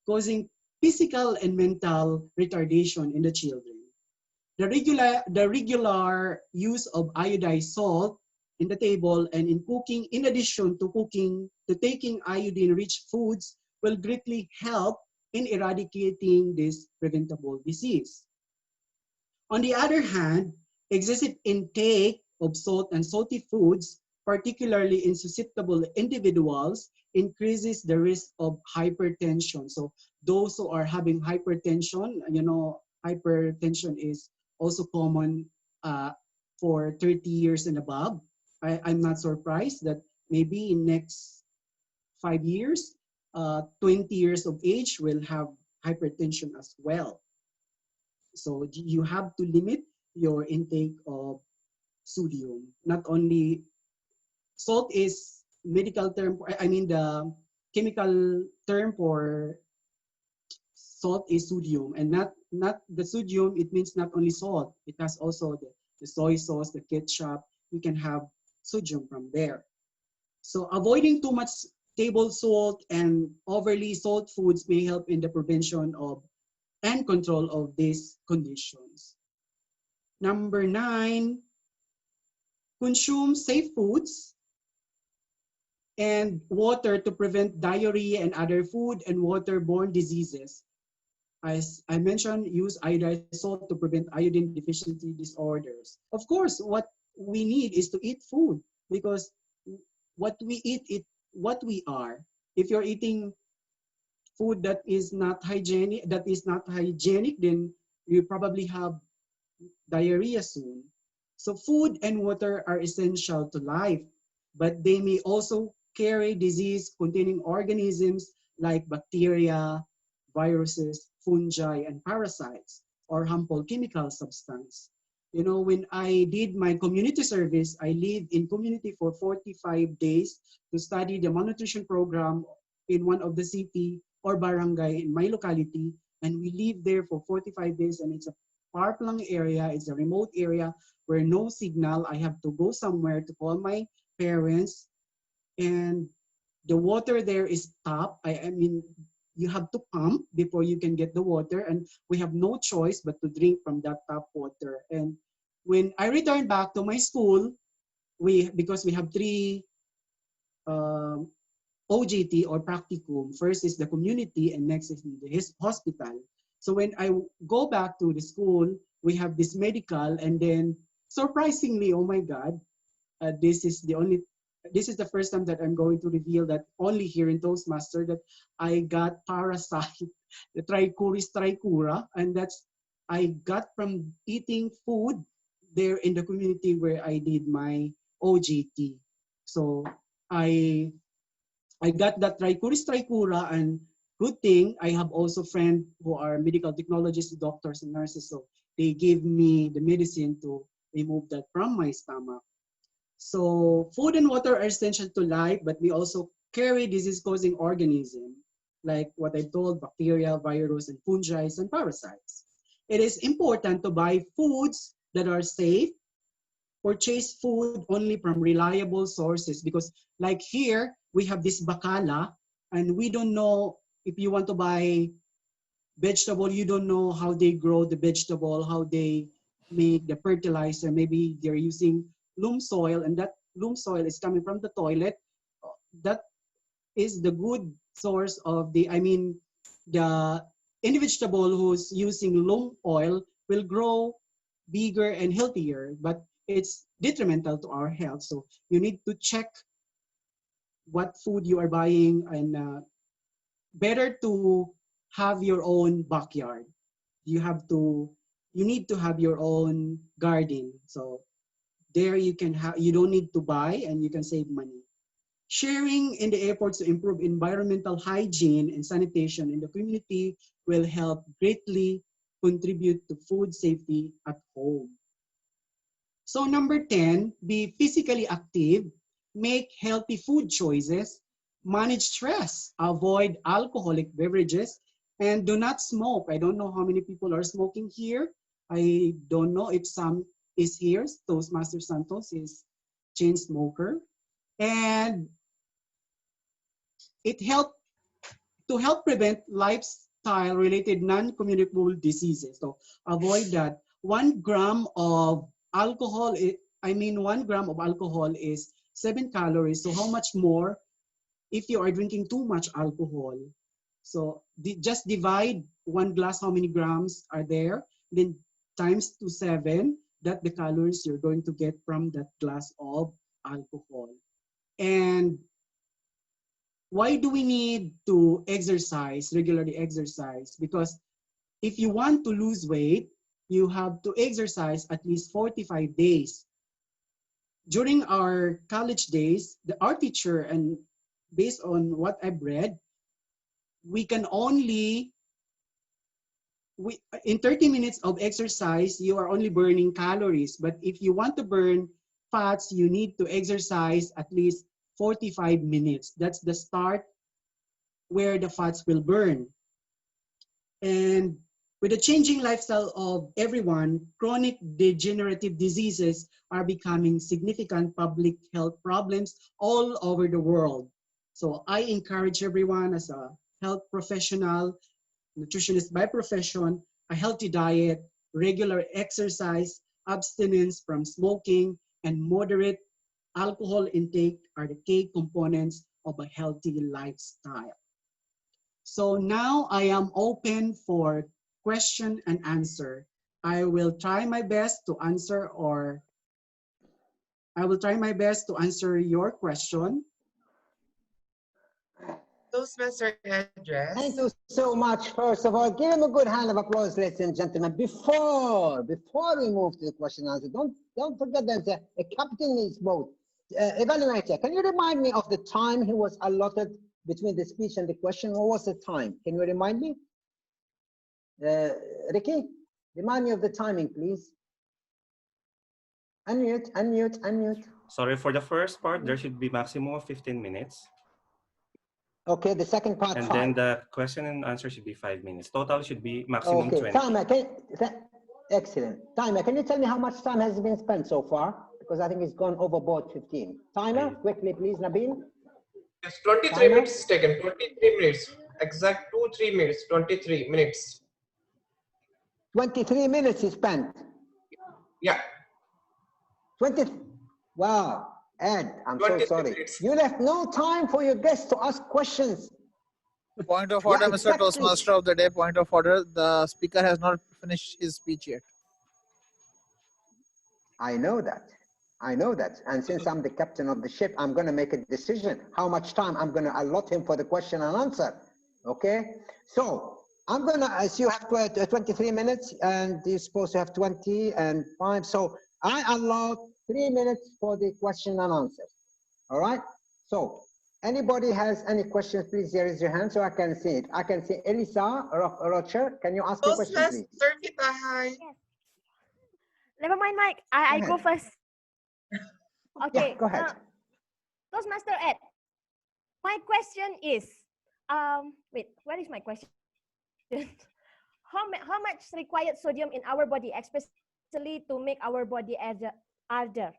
causing physical and mental retardation in the children. The regular use of iodized salt in the table and in cooking, in addition to taking iodine-rich foods, will greatly help in eradicating this preventable disease. On the other hand, excessive intake of salt and salty foods, particularly in susceptible individuals, increases the risk of hypertension. So those who are having hypertension, hypertension is also common for 30 years and above. I'm not surprised that maybe in next 5 years, 20 years of age will have hypertension as well. So you have to limit your intake of sodium. Not only salt is medical term, the chemical term for salt is sodium, and not the sodium, it means not only salt, it has also the soy sauce, the ketchup, you can have sodium from there. So avoiding too much table salt and overly salt foods may help in the prevention of and control of these conditions. Number 9, consume safe foods and water to prevent diarrhea and other food and waterborne diseases. As I mentioned, use iodized salt to prevent iodine deficiency disorders. Of course, what we need is to eat food, because what we eat is what we are. If you're eating food that is not hygienic, then you probably have diarrhea soon. So food and water are essential to life, but they may also carry disease containing organisms like bacteria, viruses, fungi, and parasites, or harmful chemical substance. When I did my community service, I lived in community for 45 days to study the malnutrition program in one of the city or barangay in my locality, and we lived there for 45 days, and it's a far-flung area, it's a remote area where no signal. I have to go somewhere to call my parents, and the water there is tap. You have to pump before you can get the water, and we have no choice but to drink from that tap water. And when I returned back to my school, because we have three OJT or practicum. First is the community and next is the hospital. So when I go back to the school, we have this medical, and then surprisingly, oh my God, this is the first time that I'm going to reveal that only here in Toastmaster that I got parasite, the Trichuris trichura, and that's I got from eating food there in the community where I did my OJT. So I got that Trichuris trichura, and good thing I have also friends who are medical technologists, doctors, and nurses. So they gave me the medicine to remove that from my stomach. So food and water are essential to life, but we also carry disease-causing organisms, like what I told, bacteria, virus, and fungi, and parasites. It is important to buy foods that are safe, purchase food only from reliable sources, because like here, we have this bacala, and we don't know if you want to buy vegetable, you don't know how they grow the vegetable, how they make the fertilizer. Maybe they're using loam soil, and that loam soil is coming from the toilet. That is the good source of the any vegetable who's using loam oil will grow bigger and healthier, but it's detrimental to our health. So you need to check what food you are buying, and better to have your own backyard. You need to have your own garden. So there you don't need to buy, and you can save money. Sharing in the efforts to improve environmental hygiene and sanitation in the community will help greatly contribute to food safety at home. So number 10, be physically active, make healthy food choices, manage stress, avoid alcoholic beverages, and do not smoke. I don't know how many people are smoking here. I don't know if some is here. Toastmaster Santos is chain smoker. And it helped to help prevent lifestyle-related non-communicable diseases. So avoid that. 1 gram of alcohol, 1 gram of alcohol is 7 calories. So how much more if you are drinking too much alcohol? So just divide 1 glass, how many grams are there, then times to 7, that the calories you're going to get from that glass of alcohol. And why do we need to regularly exercise? Because if you want to lose weight, you have to exercise at least 45 days. During our college days, our teacher, and based on what I've read, in 30 minutes of exercise, you are only burning calories. But if you want to burn fats, you need to exercise at least 45 minutes. That's the start where the fats will burn. And with the changing lifestyle of everyone, chronic degenerative diseases are becoming significant public health problems all over the world. So I encourage everyone as a health professional, nutritionist by profession, a healthy diet, regular exercise, abstinence from smoking, and moderate alcohol intake are the key components of a healthy lifestyle. So now I am open for question and answer. I will try my best to answer your question. Toastmaster address. Thank you so much. First of all, give him a good hand of applause, ladies and gentlemen. Before we move to the question and answer, don't forget that a captain needs both. Evaluator, can you remind me of the time he was allotted between the speech and the question? What was the time? Can you remind me? Ricky, remind me of the timing, please. Unmute. Sorry, for the first part, there should be maximum of 15 minutes. Okay, the second part, and 5. then the question and answer should be 5 minutes. Total should be maximum 20. Timer, excellent. Timer, can you tell me how much time has been spent so far? Because I think it's gone overboard 15. Timer, quickly, please, Nabil. Yes, 23 minutes taken, 23 minutes. Exact 3 minutes, 23 minutes. 23 minutes is spent. Yeah. Wow, Ed, I'm so 23 sorry. minutes. You left no time for your guests to ask questions. Point of Yeah, order, Mr. exactly. Toastmaster of the day. Point of order. The speaker has not finished his speech yet. I know that. I know that. And since I'm the captain of the ship, I'm going to make a decision how much time I'm going to allot him for the question and answer. Okay? So I'm going to, as you have 23 minutes and you're supposed to have 20 and 5. So I allot 3 minutes for the question and answer. All right? So anybody has any questions, please raise your hand so I can see it. I can see Elisa Rocher. Can you ask your question, please? Toastmaster kita, hi. Never mind, Mike. I go first. Okay. Yeah, go ahead. Toastmaster Ed. My question is, wait, where is my question? How much required sodium in our body, especially to make our body harder?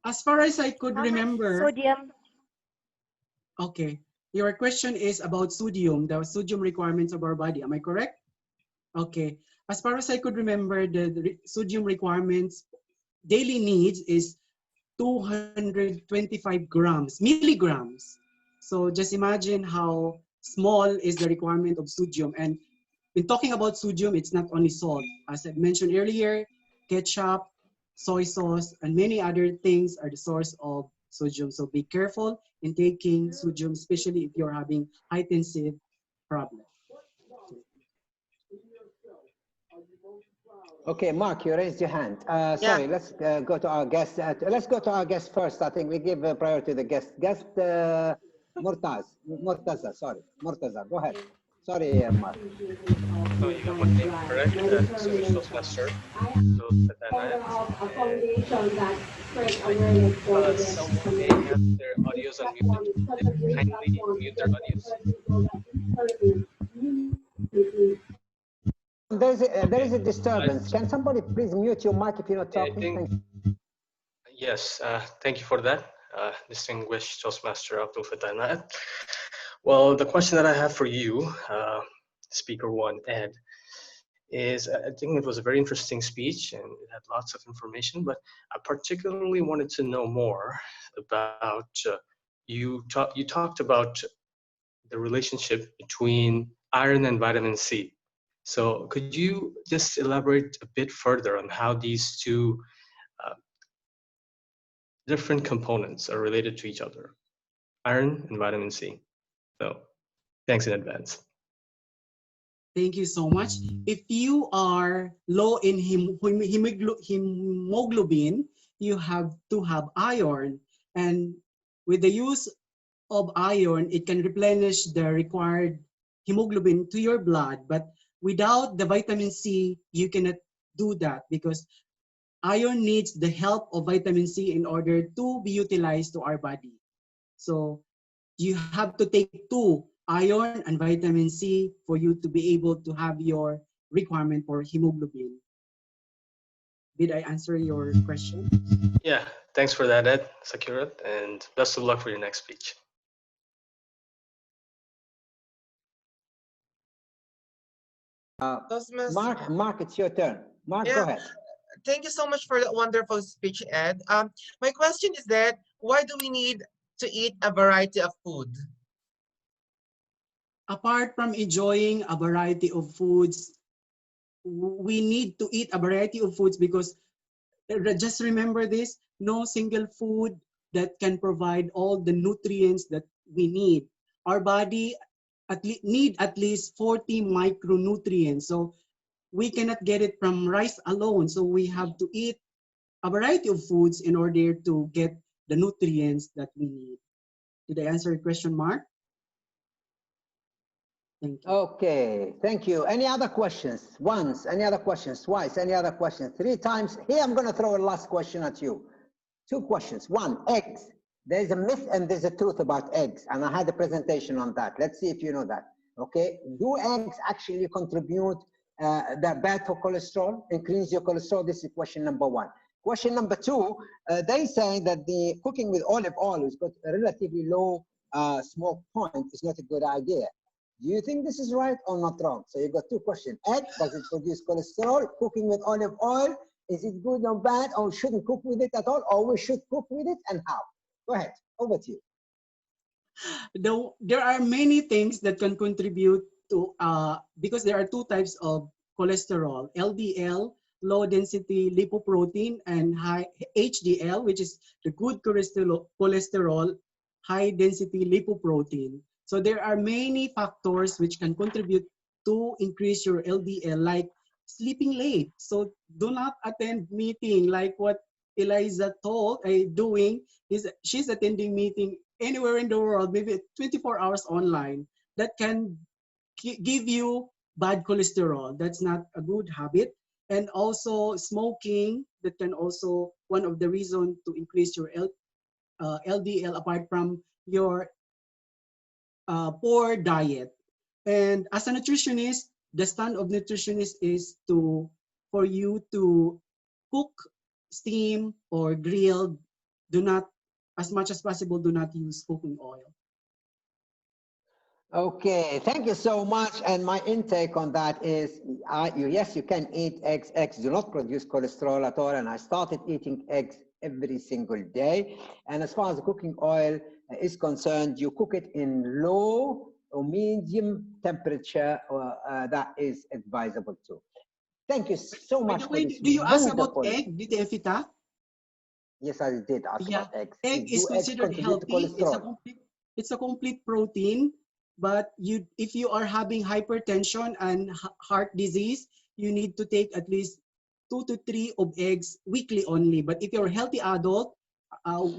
As far as I could How much remember, sodium? okay, your question is about sodium, the sodium requirements of our body. Am I correct? Okay. As far as I could remember, the sodium requirements, daily needs is 225 milligrams. So just imagine how small is the requirement of sodium. And when talking about sodium, it's not only salt. As I mentioned earlier, ketchup, soy sauce, and many other things are the source of sodium. So be careful in taking sodium, especially if you're having high-intensive problem. Okay, Mark, you raised your hand. Sorry, let's go to our guest. Let's go to our guest first. I think we give priority to the guest. Guest Murtaza, sorry. Murtaza, go ahead. Sorry, Mark. Oh, you got my name correct. Distinguished Toastmaster. So, someone may have their audios unmuted. Kindly mute their audios. There is a disturbance. Can somebody please mute your mic if you're not talking? Thank you. Yes, thank you for that, distinguished Toastmaster Abdul Fatah. Well, the question that I have for you, Speaker One, Ed, is I think it was a very interesting speech and it had lots of information, but I particularly wanted to know more about, you talked about the relationship between iron and vitamin C. So could you just elaborate a bit further on how these two different components are related to each other, iron and vitamin C? So thanks in advance. Thank you so much. If you are low in hemoglobin, you have to have iron. And with the use of iron, it can replenish the required hemoglobin to your blood. But without the vitamin C, you cannot do that because iron needs the help of vitamin C in order to be utilized to our body. So you have to take two, iron and vitamin C, for you to be able to have your requirement for hemoglobin. Did I answer your question? Yeah, thanks for that, Ed, Sakurat, and best of luck for your next speech. Mark, it's your turn. Mark, go ahead. Thank you so much for that wonderful speech, Ed. My question is that why do we need to eat a variety of food? Apart from enjoying a variety of foods, we need to eat a variety of foods because just remember this, no single food that can provide all the nutrients that we need. Our body need at least 40 micronutrients. So we cannot get it from rice alone. So we have to eat a variety of foods in order to get the nutrients that we need. Did I answer your question, Mark? Thank you. Okay, thank you. Any other questions? Once, any other questions? Twice, any other questions? 3 times. Here, I'm going to throw a last question at you. 2 questions. 1, eggs. There's a myth and there's a truth about eggs, and I had a presentation on that. Let's see if you know that. Okay, do eggs actually contribute the bad for cholesterol, increase your cholesterol? This is question number 1. Question number 2, they say that the cooking with olive oil has got a relatively low smoke point is not a good idea. Do you think this is right or not wrong? So you've got 2 questions. Egg, does it produce cholesterol? Cooking with olive oil Is it good or bad, or shouldn't cook with it at all, or we should cook with it, and how? Go ahead, over to you. Though there are many things that can contribute to, because there are two types of cholesterol: LDL, low density lipoprotein, and high HDL, which is the good cholesterol, high density lipoprotein. So there are many factors which can contribute to increase your LDL, like sleeping late. So do not attend meeting like what Eliza doing is she's attending meeting anywhere in the world, maybe 24 hours online. That can give you bad cholesterol. That's not a good habit. And also smoking, that can also one of the reasons to increase your LDL, apart from your poor diet. And as a nutritionist, the stand of nutritionist is for you to cook, steam, or grill. Do not, as much as possible, do not use cooking oil. Okay, thank you so much. And my intake on that is, yes, you can eat eggs. Eggs do not produce cholesterol at all. And I started eating eggs every single day. And as far as the cooking oil is concerned, you cook it in low or medium temperature. That is advisable too. Thank you so much for this. Do you ask about egg, Dita Evita? Yes, I did ask about eggs. Egg is considered healthy. It's a complete protein. But if you are having hypertension and heart disease, you need to take at least 2 to 3 of eggs weekly only. But if you're a healthy adult,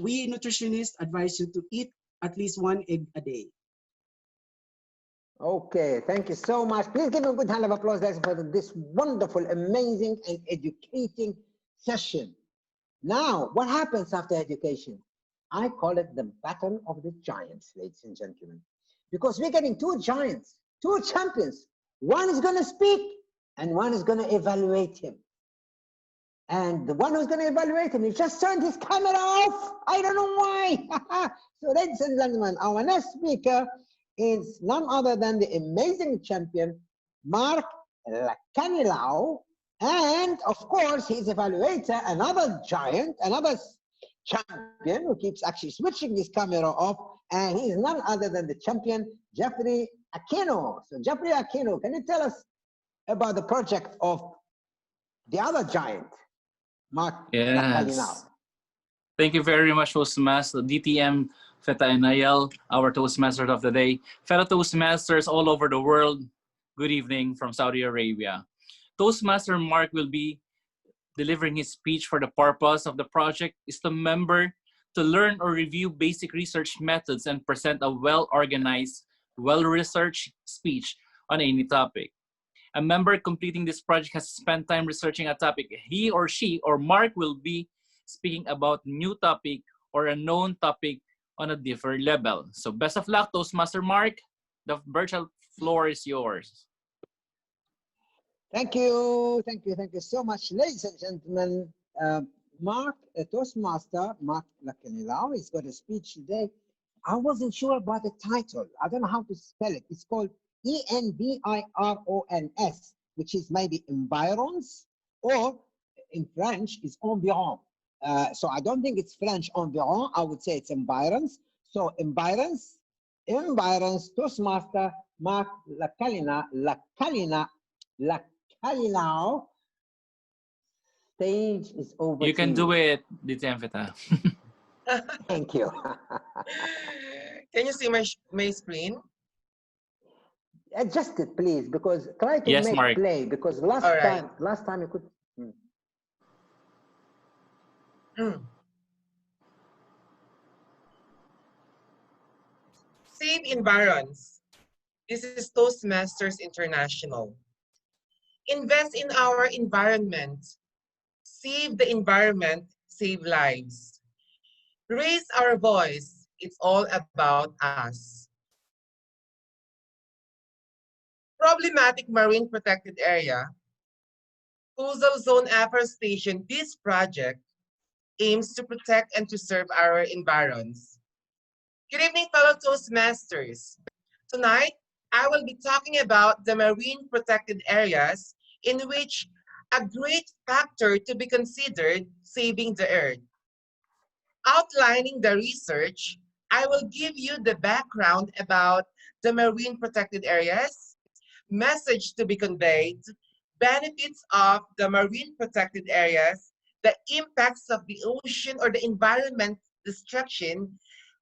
we nutritionists advise you to eat at least 1 egg a day. Okay, thank you so much. Please give a good hand of applause for this wonderful, amazing, and educating session. Now, what happens after education? I call it the Battle of the Giants, ladies and gentlemen. Because we're getting 2 giants, 2 champions. One is going to speak and one is going to evaluate him. And the one who's going to evaluate him, he just turned his camera off. I don't know why. So ladies and gentlemen, our next speaker is none other than the amazing champion, Mark Lacanilau. And of course, his evaluator, another giant, another champion who keeps actually switching his camera off. And he's none other than the champion, Jeffrey Aquino. So Jeffrey Aquino, can you tell us about the project of the other giant, Mark Lacanilau? Yes. Thank you very much, Toastmaster, DTM, Feta and Nayel, our Toastmasters of the day. Fellow Toastmasters all over the world, good evening from Saudi Arabia. Toastmaster Mark will be delivering his speech. For the purpose of the project is to member to learn or review basic research methods and present a well-organized, well-researched speech on any topic. A member completing this project has spent time researching a topic. He or she or Mark will be speaking about new topic or a known topic on a different level. So best of luck, Toastmaster Mark. The virtual floor is yours. Thank you, thank you, thank you so much, ladies and gentlemen. Mark, Toastmaster, Mark Lacanilau, is got a speech today. I wasn't sure about the title. I don't know how to spell it. It's called ENVIRONS, which is maybe environs, or in French, it's environ. So I don't think it's French environ. I would say it's environs. So environs, Toastmaster, Mark Lacanilau. Stage is over. You can do it, DTM Feta. Thank you. Can you see my screen? Adjust it, please, because try to Yes, make Mark. play, because last time you could. Save environs. This is Toastmasters International. Invest in our environment. Save the environment, save lives. Raise our voice. It's all about us. Problematic marine protected area. Coastal zone afforestation. This project aims to protect and to serve our environs. Good evening, fellow Toastmasters. Tonight, I will be talking about the marine protected areas in which a great factor to be considered saving the earth. Outlining the research, I will give you the background about the marine protected areas, message to be conveyed, benefits of the marine protected areas, the impacts of the ocean or the environment destruction,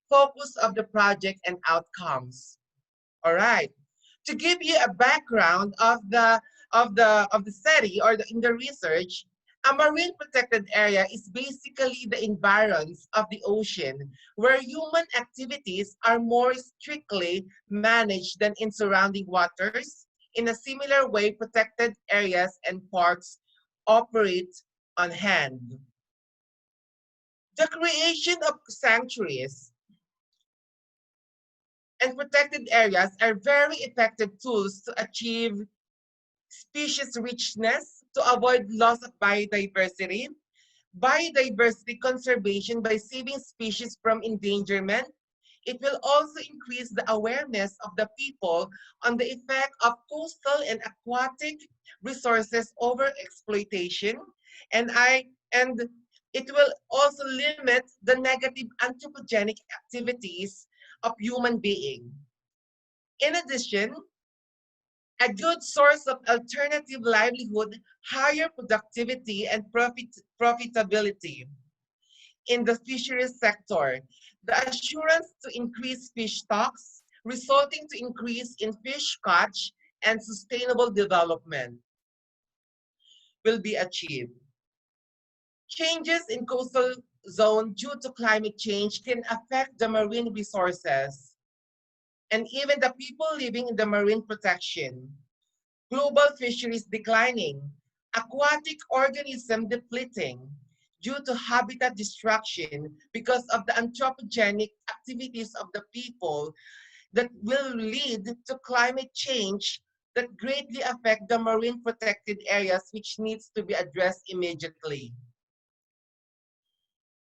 focus of the project and outcomes. All right. To give you a background of the study or in the research, a marine protected area is basically the environs of the ocean where human activities are more strictly managed than in surrounding waters. In a similar way, protected areas and parks operate on hand. The creation of sanctuaries and protected areas are very effective tools to achieve species richness, to avoid loss of biodiversity, biodiversity conservation by saving species from endangerment. It will also increase the awareness of the people on the effect of coastal and aquatic resources over exploitation, and it will also limit the negative anthropogenic activities of human being. In addition, a good source of alternative livelihood, higher productivity and profitability in the fisheries sector, the assurance to increase fish stocks, resulting to increase in fish catch and sustainable development will be achieved. Changes in coastal zone due to climate change can affect the marine resources and even the people living in the marine protection. Global fisheries declining, aquatic organism depleting due to habitat destruction because of the anthropogenic activities of the people that will lead to climate change that greatly affect the marine protected areas which needs to be addressed immediately.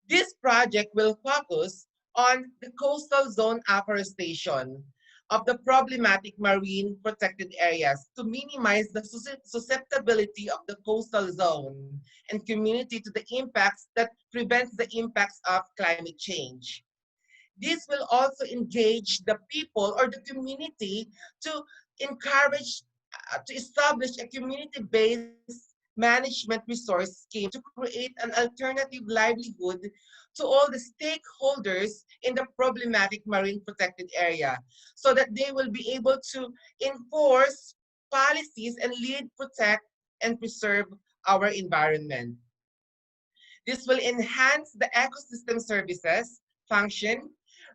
This project will focus on the coastal zone afforestation of the problematic marine protected areas to minimize the susceptibility of the coastal zone and community to the impacts that prevents the impacts of climate change. This will also engage the people or the community to encourage, to establish a community-based management resource scheme to create an alternative livelihood to all the stakeholders in the problematic marine protected area so that they will be able to enforce policies and lead, protect, and preserve our environment. This will enhance the ecosystem services function,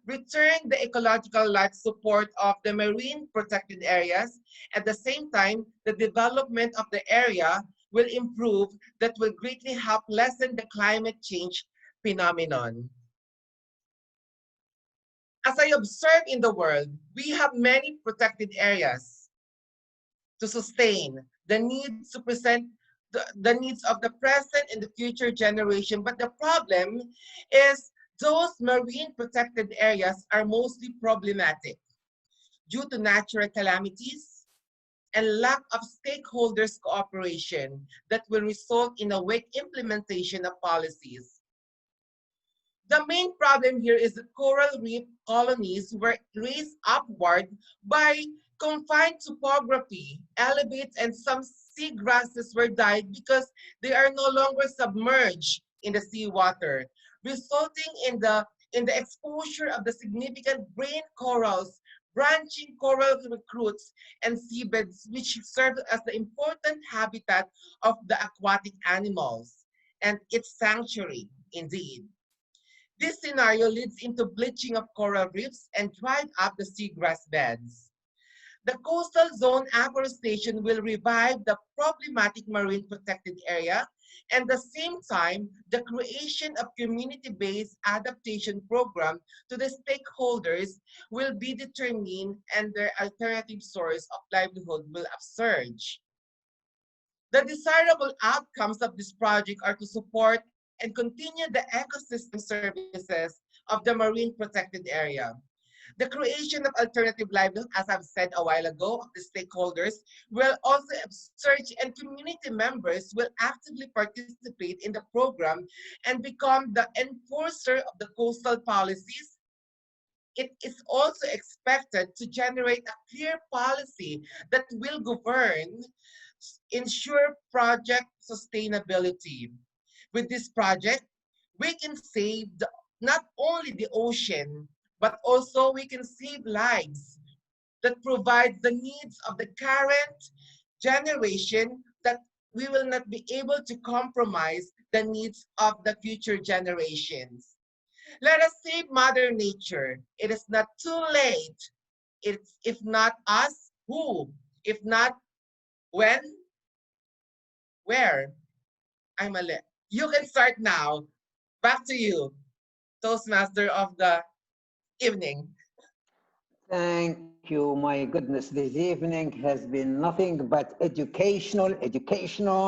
return the ecological life support of the marine protected areas. At the same time, the development of the area will improve that will greatly help lessen the climate change phenomenon. As I observe in the world, we have many protected areas to sustain the needs to present the needs of the present and the future generation. But the problem is those marine protected areas are mostly problematic due to natural calamities and lack of stakeholders' cooperation that will result in a weak implementation of policies. The main problem here is that coral reef colonies were raised upward by confined topography, elevates, and some seagrasses were died because they are no longer submerged in the seawater, resulting in the exposure of the significant brain corals, branching coral recruits, and seabeds, which serve as the important habitat of the aquatic animals and its sanctuary, indeed. This scenario leads into bleaching of coral reefs and dried up the seagrass beds. The coastal zone afforestation will revive the problematic marine protected area, and at the same time, the creation of community-based adaptation program to the stakeholders will be determined and their alternative source of livelihood will upsurge. The desirable outcomes of this project are to support and continue the ecosystem services of the marine protected area. The creation of alternative livelihood, as I've said a while ago, of the stakeholders will also search, and community members will actively participate in the program and become the enforcer of the coastal policies. It is also expected to generate a clear policy that will govern, ensure project sustainability. With this project, we can save not only the ocean, but also we can save lives that provide the needs of the current generation, that we will not be able to compromise the needs of the future generations. Let us save Mother Nature. It is not too late. It's, if not us, who? If not when, where? I'm a You can start now. Back to you, Toastmaster of the evening. Thank you. My goodness, this evening has been nothing but educational.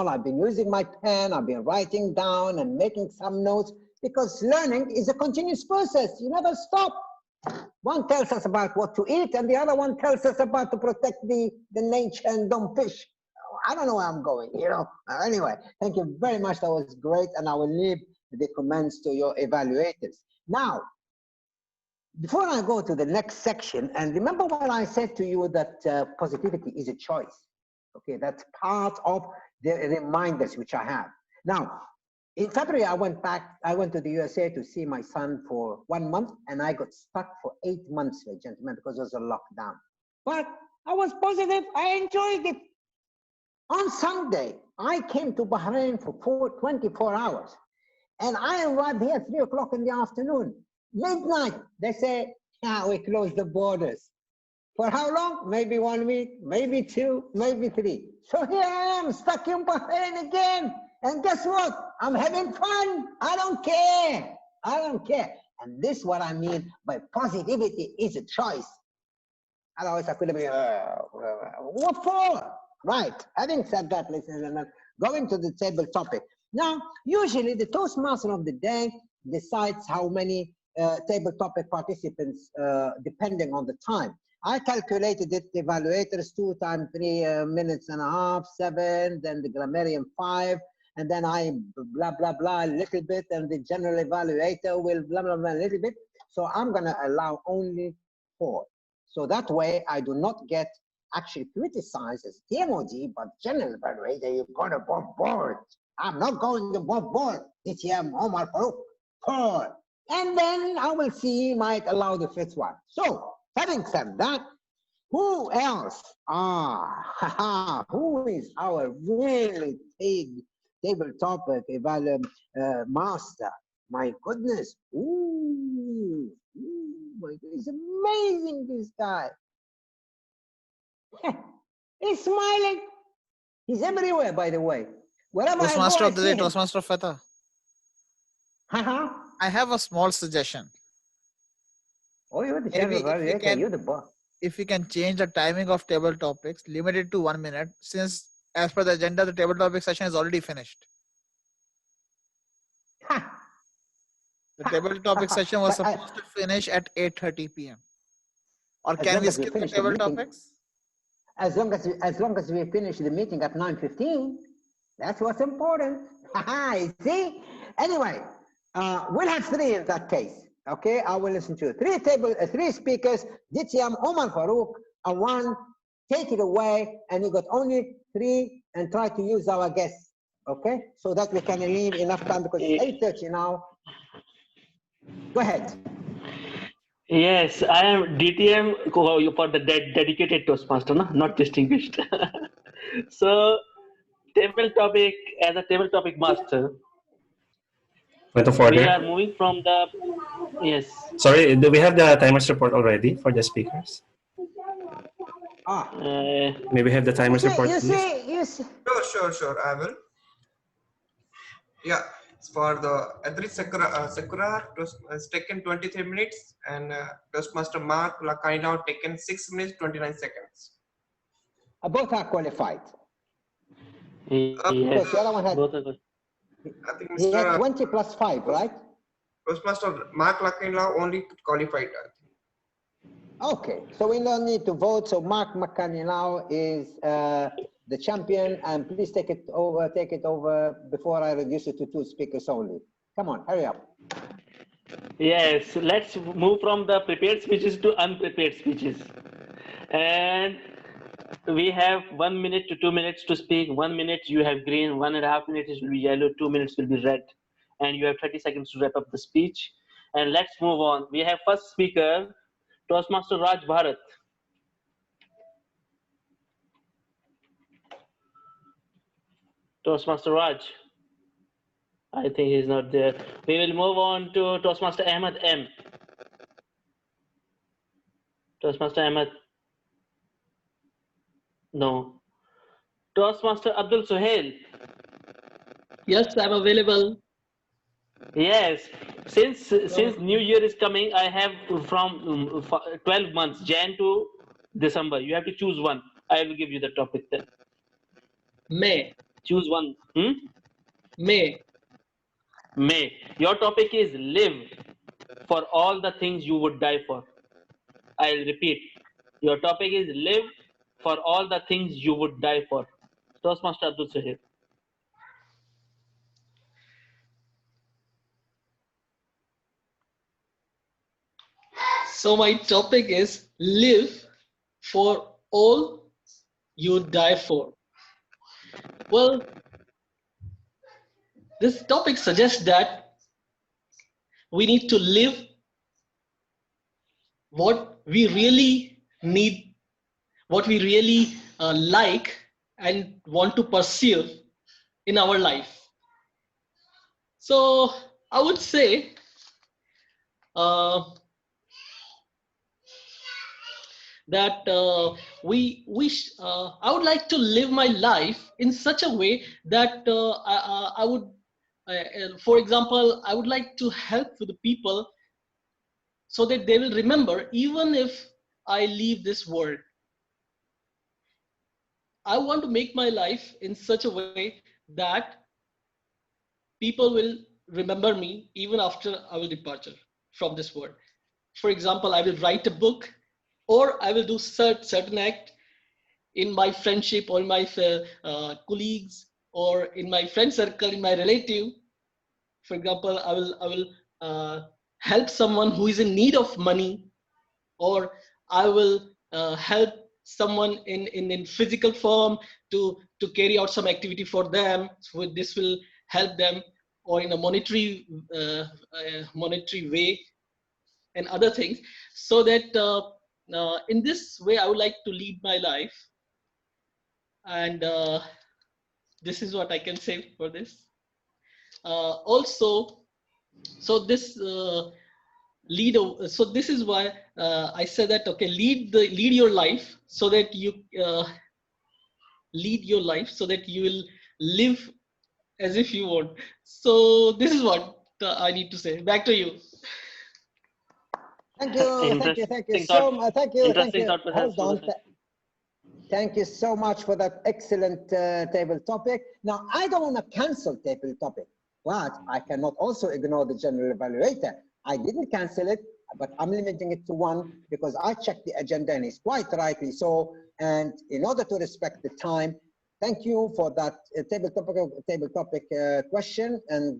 I've been using my pen, I've been writing down and making some notes, because learning is a continuous process. You never stop. One tells us about what to eat, and the other one tells us about to protect the nature and don't fish. I don't know where I'm going, you know. Anyway, thank you very much. That was great, and I will leave the comments to your evaluators. Now, before I go to the next section, and remember what I said to you, that positivity is a choice. Okay, that's part of the reminders which I have. Now, in February, I went to the USA to see my son for 1 month, and I got stuck for 8 months, gentlemen, because there was a lockdown. But I was positive, I enjoyed it. On Sunday, I came to Bahrain for 24 hours, and I arrived here at 3 o'clock in the afternoon. Midnight, they say, yeah, we closed the borders. For how long? Maybe 1 week, maybe 2, maybe 3. So here I am, stuck in Bahrain again. And guess what? I'm having fun. I don't care. I don't care. And this is what I mean by positivity is a choice. Otherwise, I could have been, what for? Right. Having said that, ladies and gentlemen, going to the table topic. Now, usually the Toastmaster of the day decides how many table topic participants, depending on the time. I calculated it, the evaluators 2 times 3 minutes and a half, 7, then the grammarian 5, and then I blah, blah, blah, a little bit, and the general evaluator will blah, blah, blah, a little bit. So I'm gonna allow only 4. So that way I do not get actually criticized as TMOD, but general evaluator, you're gonna above board. I'm not going above board. DTM Omar Farouk, 4. And then I will see, might allow the 5th one. So, having said that, who else? Who is our really table topic master? My goodness. Ooh, my goodness, it's amazing, this guy. He's smiling. He's everywhere, by the way. Wherever Toastmaster I go, of the day, Toastmaster Fatah. I have a small suggestion. Oh, you're the general evaluator, you're the boss. If we can change the timing of table topics, limit it to 1 minute, since as per the agenda, the table topic session is already finished. The table topic session was supposed to finish at 8:30 p.m. Or can we skip the table topics? As long as we finish the meeting at 9:15, that's what's important. You see? Anyway, we'll have 3 in that case. Okay, I will listen to 3 speakers, DTM Omar Farouk, and 1. Take it away, and you got only 3, and try to use our guests. Okay, so that we can leave enough time, because it's 8:30 now. Go ahead. Yes, I am DTM for the dedicated Toastmaster, no? Not distinguished. So, table topic, as a table topic master, Point of we order. are moving from the, yes. Sorry, do we have the timers report already for the speakers? May we have the timers report, please? Sure, I will. Yeah, it's for the Adri Sakura has taken 23 minutes, and Toastmaster Mark Lakaina taken 6 minutes 29 seconds. Both are qualified. Yes, the other one had, both are good. I think he had 20 plus 5, right? Toastmaster Mark Lakaina only qualified. Okay, so we don't need to vote. So Mark McCanilao is the champion, and please take it over before I reduce it to 2 speakers only. Come on, hurry up. Yes, let's move from the prepared speeches to unprepared speeches. And we have 1 minute to 2 minutes to speak. 1 minute you have green, 1.5 minutes will be yellow, 2 minutes will be red. And you have 30 seconds to wrap up the speech. And let's move on. We have first speaker, Toastmaster Raj Bharat. Toastmaster Raj. I think he's not there. We will move on to Toastmaster Ahmed M. Toastmaster Ahmed. No. Toastmaster Abdul Suhail. Yes, I'm available. Yes. Since New Year is coming, I have from 12 months, Jan to December. You have to choose one. I will give you the topic then. May. Choose one. May. May. Your topic is live for all the things you would die for. I'll repeat. Your topic is live for all the things you would die for. Toastmaster Abdul Sahib. So my topic is live for all you die for. Well, this topic suggests that we need to live what we really need, what we really like and want to pursue in our life. So I would say that I would like to live my life in such a way that I would, for example, I would like to help to the people so that they will remember even if I leave this world. I want to make my life in such a way that people will remember me even after I will departure from this world. For example, I will write a book, or I will do certain act in my friendship or my colleagues or in my friend circle, in my relative. For example, I will help someone who is in need of money, or I will help someone in physical form to carry out some activity for them. So this will help them, or in a monetary way and other things, so that in this way I would like to lead my life. And this is what I can say for this. Also, so this so this is why I said that, okay, lead your life so that you lead your life so that you will live as if you want. So this is what I need to say. Back to you. Thank you, thank you so much. Thank you. Hold on. Thank you so much for that excellent table topic. Now, I don't want to cancel table topic, but I cannot also ignore the general evaluator. I didn't cancel it, but I'm limiting it to one because I checked the agenda and it's quite rightly so. And in order to respect the time, thank you for that table topic question. And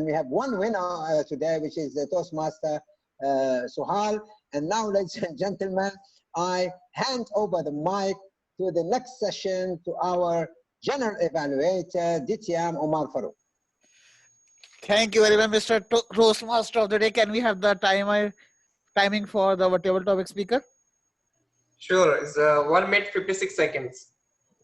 we have one winner today, which is the Toastmaster Suhal. And now, ladies and gentlemen, I hand over the mic to the next session to our general evaluator, DTM Omar Farouk. Thank you very much, Mr. Toastmaster of the day. Can we have the timing for the table topic speaker? Sure, it's 1 minute 56 seconds.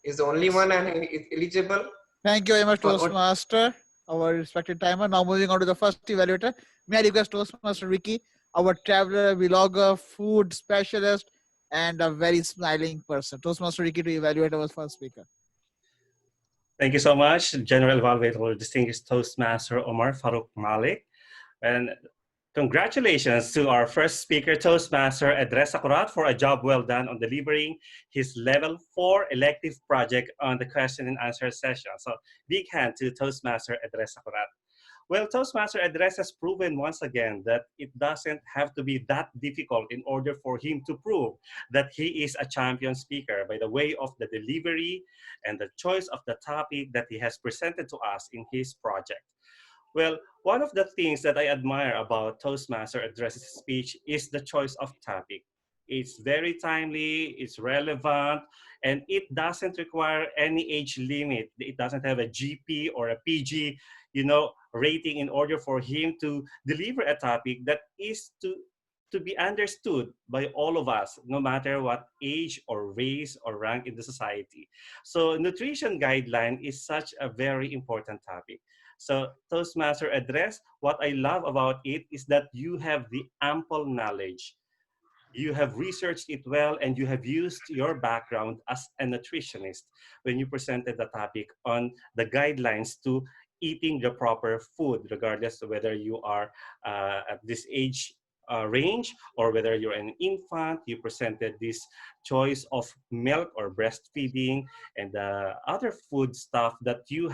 Is the only one and is eligible. Thank you very much, Toastmaster, our respected timer. Now moving on to the first evaluator. May I request Toastmaster Ricky, our traveler, vlogger, food specialist, and a very smiling person. Toastmaster Ricky to evaluate our first speaker. Thank you so much, General Evaluator, distinguished Toastmaster Omar Farouk Malik. And congratulations to our first speaker, Toastmaster Adres Akurat, for a job well done on delivering his level 4 elective project on the question and answer session. So big hand to Toastmaster Adres Akurat. Well, Toastmaster address has proven once again that it doesn't have to be that difficult in order for him to prove that he is a champion speaker by the way of the delivery and the choice of the topic that he has presented to us in his project. Well, one of the things that I admire about Toastmaster addresses speech is the choice of topic. It's very timely, it's relevant, and it doesn't require any age limit. It doesn't have a GP or a PG, rating in order for him to deliver a topic that is to be understood by all of us, no matter what age or race or rank in the society. So nutrition guideline is such a very important topic. So Toastmaster address, what I love about it is that you have the ample knowledge. You have researched it well and you have used your background as a nutritionist when you presented the topic on the guidelines to eating the proper food, regardless of whether you are at this age range or whether you're an infant. You presented this choice of milk or breastfeeding and other food stuff that you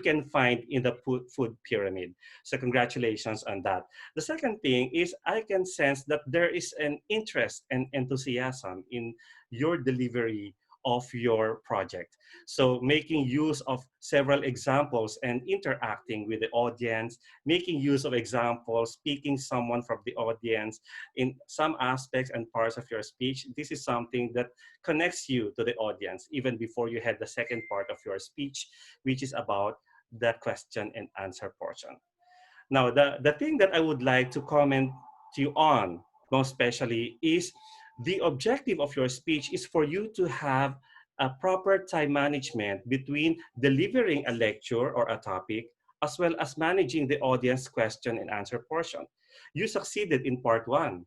can find in the food pyramid. So congratulations on that. The second thing is I can sense that there is an interest and enthusiasm in your delivery of your project. So making use of several examples and interacting with the audience, making use of examples, picking someone from the audience in some aspects and parts of your speech. This is something that connects you to the audience even before you had the second part of your speech, which is about the question and answer portion. Now, the thing that I would like to comment to you on, most especially, is the objective of your speech is for you to have a proper time management between delivering a lecture or a topic, as well as managing the audience question and answer portion. You succeeded in part one.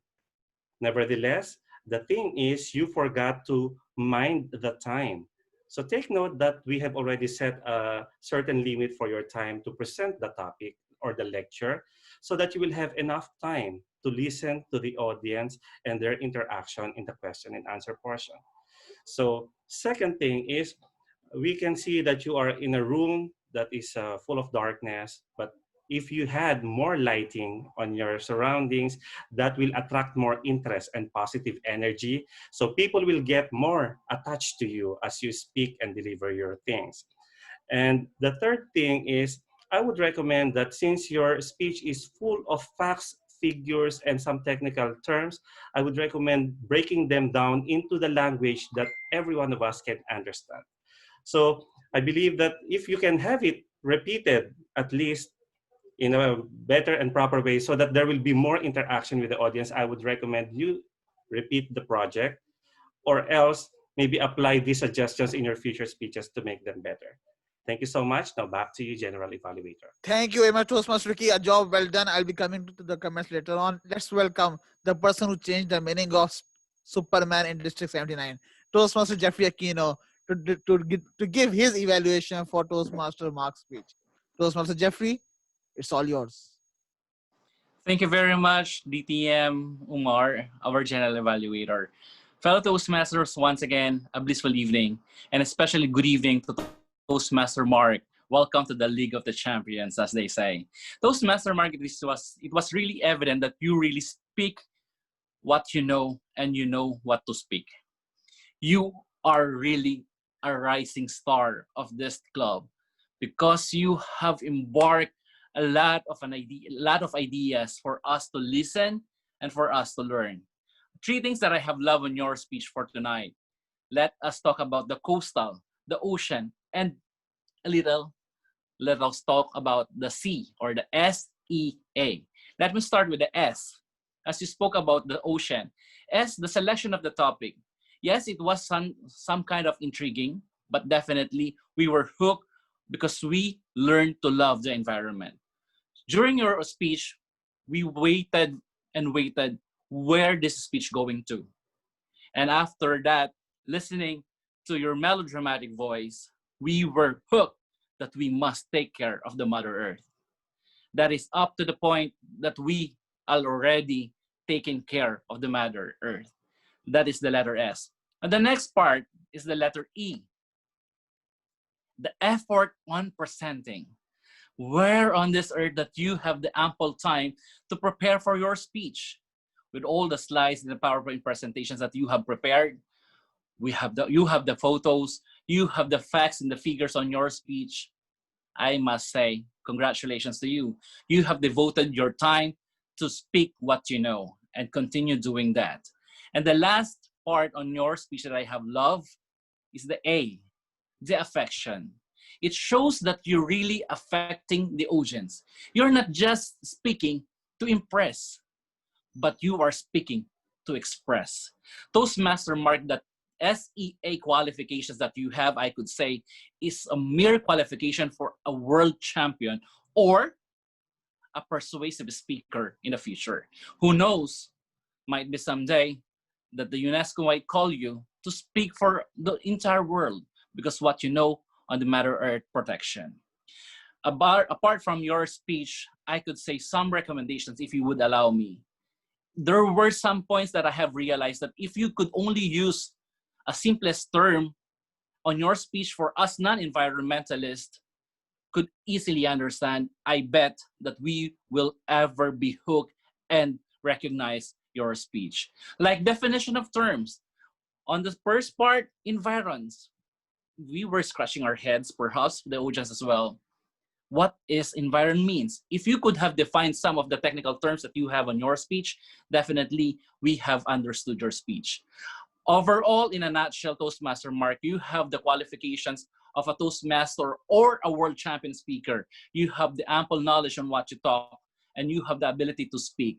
Nevertheless, the thing is you forgot to mind the time. So take note that we have already set a certain limit for your time to present the topic or the lecture so that you will have enough time to listen to the audience and their interaction in the question and answer portion. So second thing is we can see that you are in a room that is full of darkness, but if you had more lighting on your surroundings, that will attract more interest and positive energy. So people will get more attached to you as you speak and deliver your things. And the third thing is, I would recommend that since your speech is full of facts, figures, and some technical terms, I would recommend breaking them down into the language that every one of us can understand. So I believe that if you can have it repeated, at least in a better and proper way, so that there will be more interaction with the audience, I would recommend you repeat the project, or else maybe apply these suggestions in your future speeches to make them better. Thank you so much. Now back to you, General Evaluator. Thank you very much, Toastmaster Ricky. A job well done. I'll be coming to the comments later on. Let's welcome the person who changed the meaning of Superman in District 79, Toastmaster Jeffrey Aquino, to give his evaluation for Toastmaster Mark's speech. Toastmaster Jeffrey, it's all yours. Thank you very much, DTM Umar, our General Evaluator. Fellow Toastmasters, once again, a blissful evening, and especially good evening to Toastmaster Mark. Welcome to the League of the Champions, as they say. Toastmaster Mark, it was really evident that you really speak what you know and you know what to speak. You are really a rising star of this club because you have embarked a lot of ideas for us to listen and for us to learn. Three things that I have loved in your speech for tonight. Let us talk about the coastal, the ocean, and let us talk about the sea, or the SEA. Let me start with the S. As you spoke about the ocean. S, the selection of the topic. Yes, it was some kind of intriguing, but definitely we were hooked because we learned to love the environment. During your speech, we waited and waited where this speech going to. And after that, listening to your melodramatic voice, we were hooked that we must take care of the Mother Earth. That is up to the point that we are already taking care of the Mother Earth. That is the letter S. And the next part is the letter E. The effort on presenting. Where on this earth that you have the ample time to prepare for your speech with all the slides and the PowerPoint presentations that you have prepared? You have the photos, you have the facts and the figures on your speech. I must say, congratulations to you. You have devoted your time to speak what you know and continue doing that. And the last part on your speech that I have loved is the A, the affection. It shows that you're really affecting the audience. You're not just speaking to impress, but you are speaking to express. Toastmaster mark that SEA qualifications that you have, I could say, is a mere qualification for a world champion or a persuasive speaker in the future. Who knows, might be someday that the UNESCO might call you to speak for the entire world because what you know on the Mother Earth protection. Apart from your speech, I could say some recommendations if you would allow me. There were some points that I have realized that if you could only use a simplest term on your speech for us non-environmentalists could easily understand, I bet that we will ever be hooked and recognize your speech. Like definition of terms. On the first part, environs. We were scratching our heads, perhaps the audience as well. What is environ means? If you could have defined some of the technical terms that you have on your speech, definitely we have understood your speech. Overall, in a nutshell, Toastmaster Mark, you have the qualifications of a Toastmaster or a world champion speaker. You have the ample knowledge on what you talk, and you have the ability to speak.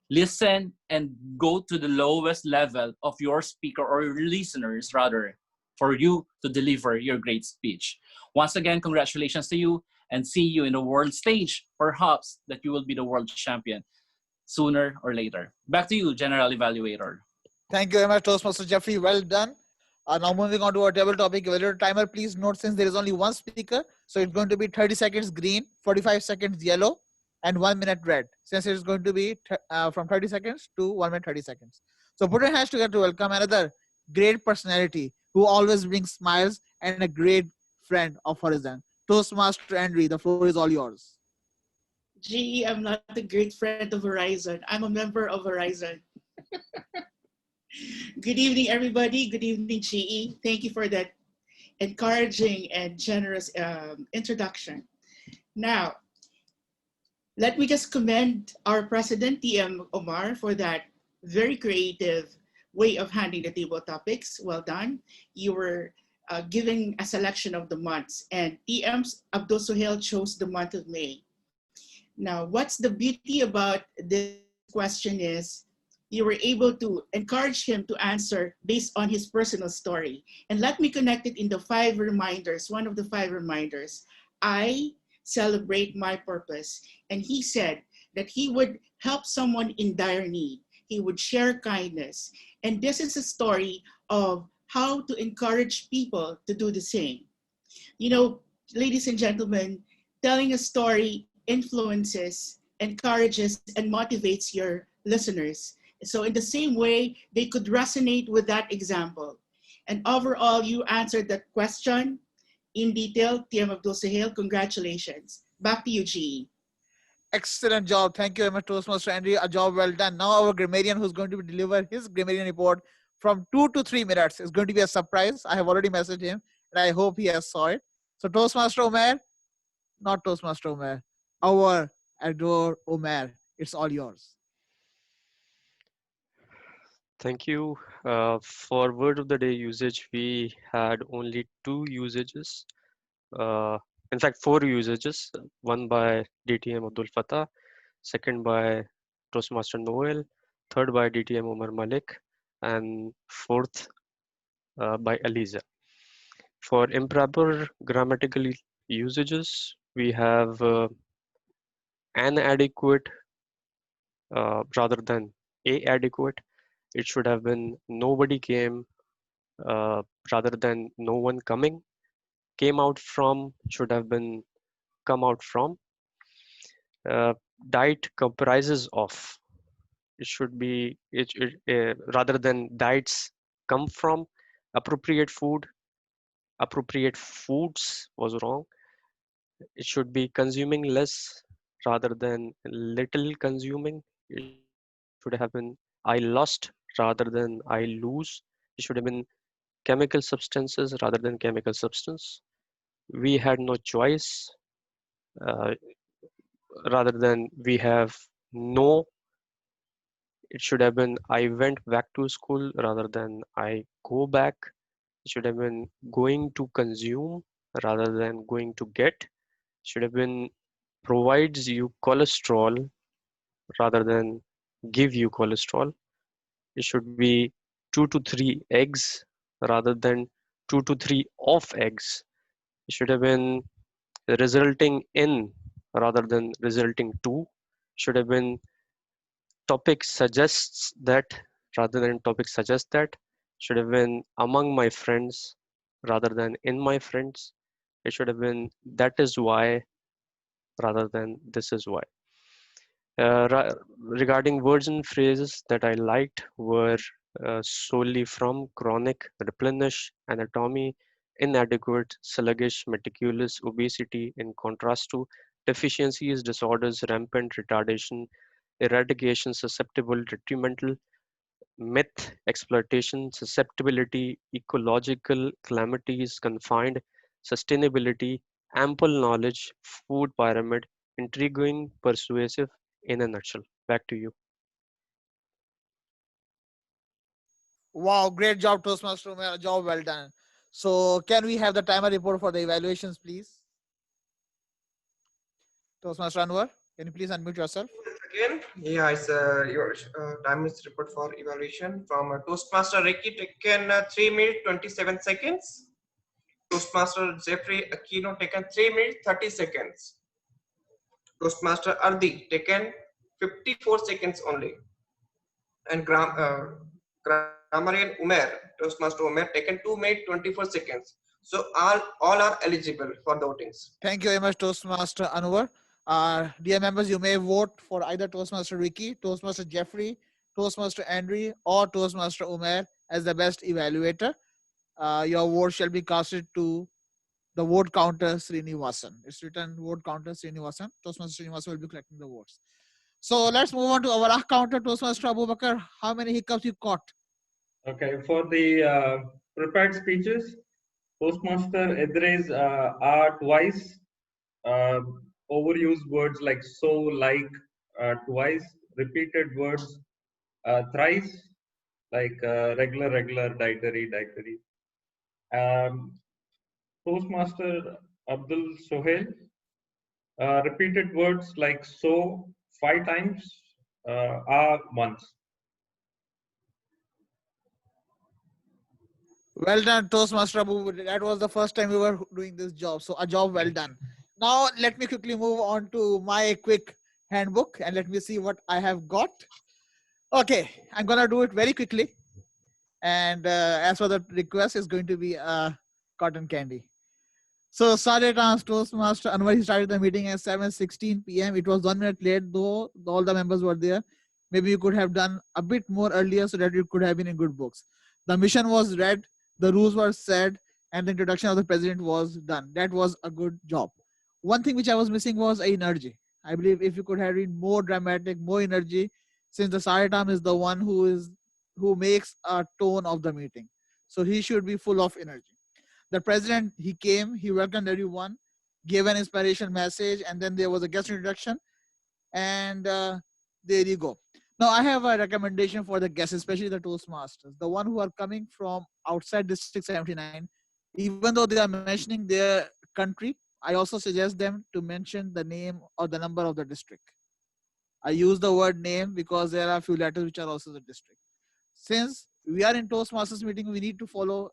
Listen and go to the lowest level of your speaker or your listeners, rather, for you to deliver your great speech. Once again, congratulations to you and see you in the world stage. Perhaps that you will be the world champion sooner or later. Back to you, General Evaluator. Thank you very much, Toastmaster Jeffrey. Well done. Now moving on to our table topic, evaluator timer. Please note, since there is only one speaker, so it's going to be 30 seconds green, 45 seconds yellow, and 1 minute red. Since it is going to be from 30 seconds to 1 minute 30 seconds. So put your hands together to welcome another great personality who always brings smiles and a great friend of Horizon. Toastmaster Andrew, the floor is all yours. GE, I'm not a great friend of Horizon. I'm a member of Horizon. Good evening, everybody. Good evening, GE. Thank you for that encouraging and generous introduction. Now, let me just commend our president, TM Omar, for that very creative way of handling the table topics. Well done. You were giving a selection of the months, and TM's Abdul Suhail chose the month of May. Now, what's the beauty about this question is you were able to encourage him to answer based on his personal story. And let me connect it in the 5 reminders, one of the 5 reminders. I celebrate my purpose. And he said that he would help someone in dire need. He would share kindness. And this is a story of how to encourage people to do the same. You know, ladies and gentlemen, telling a story influences, encourages, and motivates your listeners. So in the same way, they could resonate with that example. And overall, you answered that question in detail. TM Abdul Sahil, congratulations. Back to you, GE. Excellent job. Thank you very much, Toastmaster Andrew. A job well done. Now our grammarian who's going to deliver his grammarian report from 2 to 3 minutes is going to be a surprise. I have already messaged him and I hope he has saw it. So Toastmaster Omer, not Toastmaster Omer, our Adore Omer, it's all yours. Thank you. For word of the day usage, we had only 2 usages. In fact, 4 usages. One by DTM Abdul Fatah, second by Toastmaster Noel, third by DTM Omar Malik, and fourth by Aliza. For improper grammatical usages, we have inadequate rather than adequate. It should have been nobody came rather than no one coming. Came out from should have been come out from. Diet comprises of. It should be rather than diets come from. Appropriate food. Appropriate foods was wrong. It should be consuming less rather than little consuming. It should have been I lost rather than I lose. It should have been chemical substances rather than chemical substance. We had no choice uh, rather than we have no. It should have been I went back to school rather than I go back. It should have been going to consume rather than going to get. Should have been provides you cholesterol rather than give you cholesterol. It should be 2 to 3 eggs rather than 2 to 3 of eggs. It should have been resulting in rather than resulting to. Should have been topic suggests that rather than topic suggests that. Should have been among my friends rather than in my friends. It should have been that is why rather than this is why. Regarding words and phrases that I liked were solely from chronic, replenish, anatomy, inadequate, sluggish, meticulous, obesity, in contrast to deficiencies, disorders, rampant, retardation, eradication, susceptible, detrimental, myth, exploitation, susceptibility, ecological calamities, confined, sustainability, ample knowledge, food pyramid, intriguing, persuasive, in a nutshell. Back to you. Wow, great job, Toastmaster Umair. Job well done. So can we have the timer report for the evaluations, please? Toastmaster Anwar, can you please unmute yourself? Again, yeah, it's your time is report for evaluation from Toastmaster Ricky taken 3 minutes 27 seconds. Toastmaster Jeffrey Aquino taken 3 minutes 30 seconds. Toastmaster Ardi taken 54 seconds only. And Grammarian Umer, Toastmaster Umer taken 2 minutes 24 seconds. So all are eligible for the votings. Thank you very much, Toastmaster Anwar. Dear members, you may vote for either Toastmaster Ricky, Toastmaster Jeffrey, Toastmaster Andrew, or Toastmaster Umair as the best evaluator. Your vote shall be casted to the vote counter Srinivasan. It's written vote counter Srinivasan. Toastmaster Srinivasan will be collecting the votes. So let's move on to our counter. Toastmaster Abu Bakar, how many hiccups you caught? Okay, for the prepared speeches, Toastmaster Edres are twice, uh, overused words like so, like twice, repeated words thrice, like regular, regular, dietary, dietary. Toastmaster Abdul Sohail, repeated words like so 5 times, are once. Well done, Toastmaster Abu. That was the first time we were doing this job. So a job well done. Now let me quickly move on to my quick handbook and let me see what I have got. Okay, I'm gonna do it very quickly. And as for the request, is going to be cotton candy. So started as Toastmaster Anwar. He started the meeting at 7:16 p.m. It was 1 minute late, though all the members were there. Maybe you could have done a bit more earlier so that it could have been in good books. The mission was read, the rules were said, and the introduction of the president was done. That was a good job. One thing which I was missing was energy. I believe if you could have been more dramatic, more energy, since the Saratam is the one who makes a tone of the meeting. So he should be full of energy. The president, he came, he welcomed everyone, gave an inspiration message, and then there was a guest introduction, and there you go. Now I have a recommendation for the guests, especially the Toastmasters, the one who are coming from outside District 79. Even though they are mentioning their country, I also suggest them to mention the name or the number of the district. I use the word name because there are a few letters which are also the district. Since we are in Toastmasters meeting, we need to follow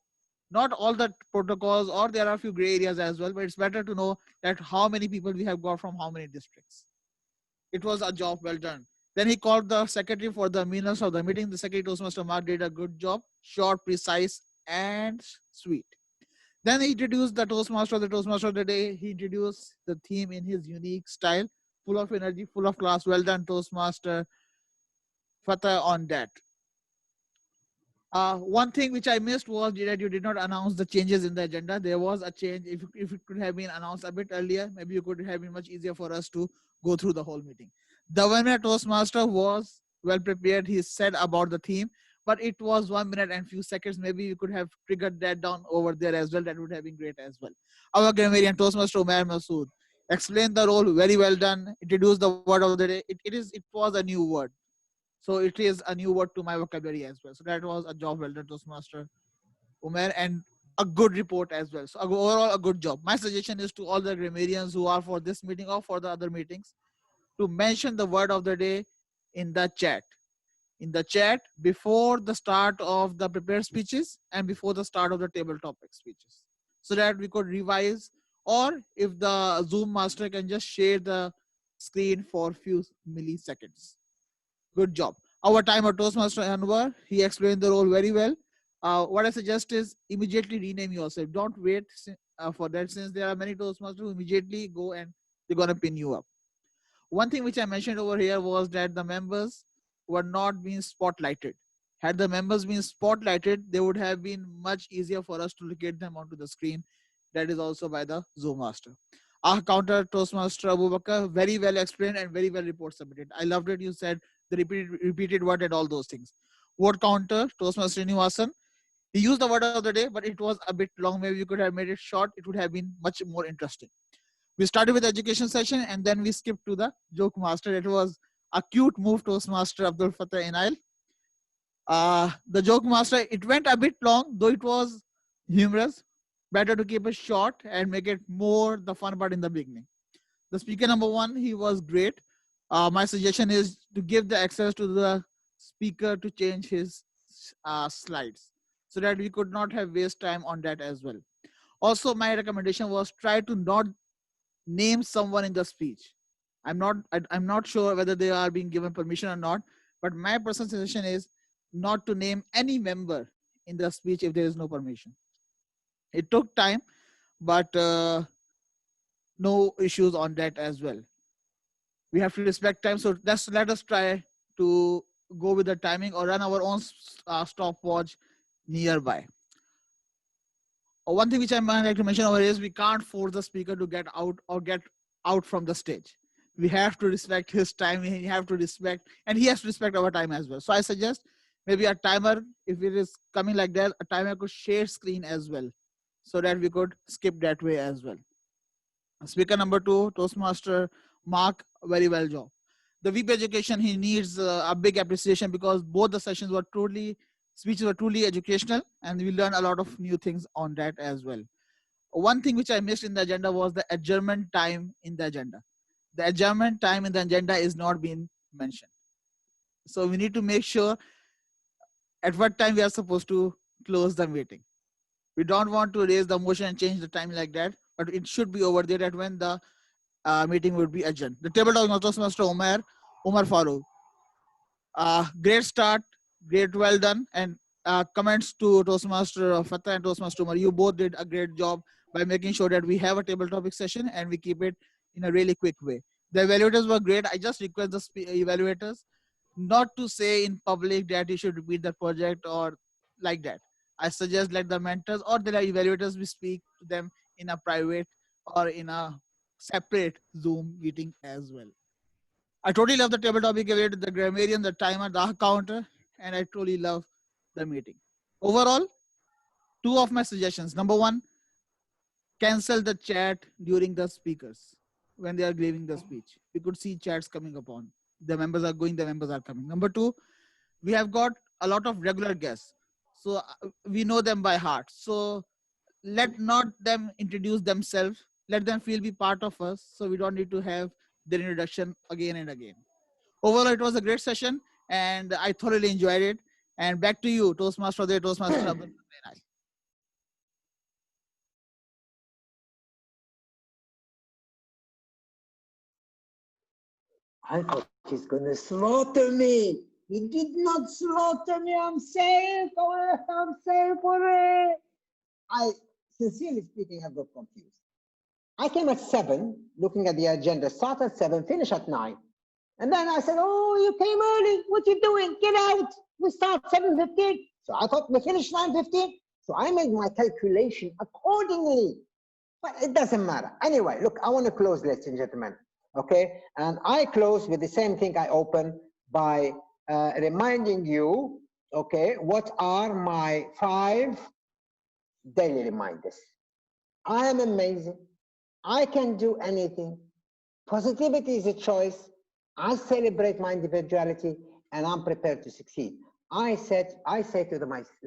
not all the protocols, or there are a few gray areas as well, but it's better to know that how many people we have got from how many districts. It was a job well done. Then he called the secretary for the minutes of the meeting. The secretary, Toastmaster Mark, did a good job, short, precise, and sweet. Then he introduced the Toastmaster of the day. He introduced the theme in his unique style, full of energy, full of class. Well done, Toastmaster Fatah, on that. One thing which I missed was that you did not announce the changes in the agenda. There was a change. If it could have been announced a bit earlier, maybe it could have been much easier for us to go through the whole meeting. The 1 minute Toastmaster was well prepared. He said about the theme, but it was 1 minute and few seconds. Maybe you could have triggered that down over there as well. That would have been great as well. Our grammarian Toastmaster Umair Masood explained the role very well done. Introduced the word of the day. It was a new word. So it is a new word to my vocabulary as well. So that was a job well done, Toastmaster Umair, and a good report as well. So overall, a good job. My suggestion is to all the grammarians who are for this meeting or for the other meetings to mention the word of the day in the chat. In the chat before the start of the prepared speeches and before the start of the table topic speeches, so that we could revise, or if the Zoom master can just share the screen for a few milliseconds. Good job. Our timer Toastmaster Anwar, he explained the role very well. What I suggest is immediately rename yourself. Don't wait for that, since there are many Toastmasters who immediately go and they're going to pin you up. One thing which I mentioned over here was that the members were not being spotlighted. Had the members been spotlighted, they would have been much easier for us to locate them onto the screen. That is also by the Zoom master. Our counter Toastmaster Abu Bakr, very well explained and very well report submitted. I loved it. You said the repeated word and all those things. Word counter Toastmaster Srinivasan, he used the word of the day, but it was a bit long. Maybe you could have made it short. It would have been much more interesting. We started with the education session and then we skipped to the joke master. It was a cute move, Toastmaster Abdul Fatah Inail. The joke master, it went a bit long, though it was humorous. Better to keep it short and make it more the fun part in the beginning. The speaker number 1, he was great. My suggestion is to give the access to the speaker to change his slides, so that we could not have waste time on that as well. Also, my recommendation was try to not name someone in the speech. I'm not sure whether they are being given permission or not, but my personal suggestion is not to name any member in the speech if there is no permission. It took time, but no issues on that as well. We have to respect time, so let us try to go with the timing or run our own stopwatch nearby. One thing which I might like to mention over here is we can't force the speaker to get out or get out from the stage. We have to respect his time. We have to respect, and he has to respect our time as well. So I suggest maybe a timer, if it is coming like that, a timer could share screen as well, so that we could skip that way as well. Speaker number 2, Toastmaster Mark, very well job. The VP education, he needs a big appreciation because both the sessions were speeches were truly educational, and we learned a lot of new things on that as well. One thing which I missed in the agenda was the adjournment time in the agenda. The adjournment time in the agenda is not being mentioned. So we need to make sure at what time we are supposed to close the meeting. We don't want to raise the motion and change the time like that, but it should be over there at when the meeting would be adjourned. The table talk Toastmaster Umar Farooq. Great start, great, well done, and comments to Toastmaster Fatah and Toastmaster Umar. You both did a great job by making sure that we have a table topic session and we keep it in a really quick way. The evaluators were great. I just request the evaluators not to say in public that you should repeat the project or like that. I suggest let the mentors or the evaluators we speak to them in a private or in a separate Zoom meeting as well. I totally love the table topic evaluator, the grammarian, the timer, the counter, and I totally love the meeting. Overall, 2 of my suggestions. Number 1, cancel the chat during the speakers when they are giving the speech. We could see chats coming upon. The members are going, the members are coming. Number 2, we have got a lot of regular guests. So we know them by heart. So let not them introduce themselves. Let them feel be part of us. So we don't need to have their introduction again and again. Overall, it was a great session and I thoroughly enjoyed it. And back to you, Toastmaster, the Toastmaster. I thought he's going to slaughter me. He did not slaughter me. I'm safe. I'm safe for it. I, sincerely speaking, have got confused. I came at 7, looking at the agenda. Start at 7, finish at 9. And then I said, oh, you came early. What you doing? Get out. We start 7:15. So I thought we finished 9:15. So I made my calculation accordingly. But it doesn't matter. Anyway, look, I want to close, ladies and gentlemen. Okay, and I close with the same thing I opened by reminding you, okay, what are my 5 daily reminders. I am amazing. I can do anything. Positivity is a choice. I celebrate my individuality, and I'm prepared to succeed. I say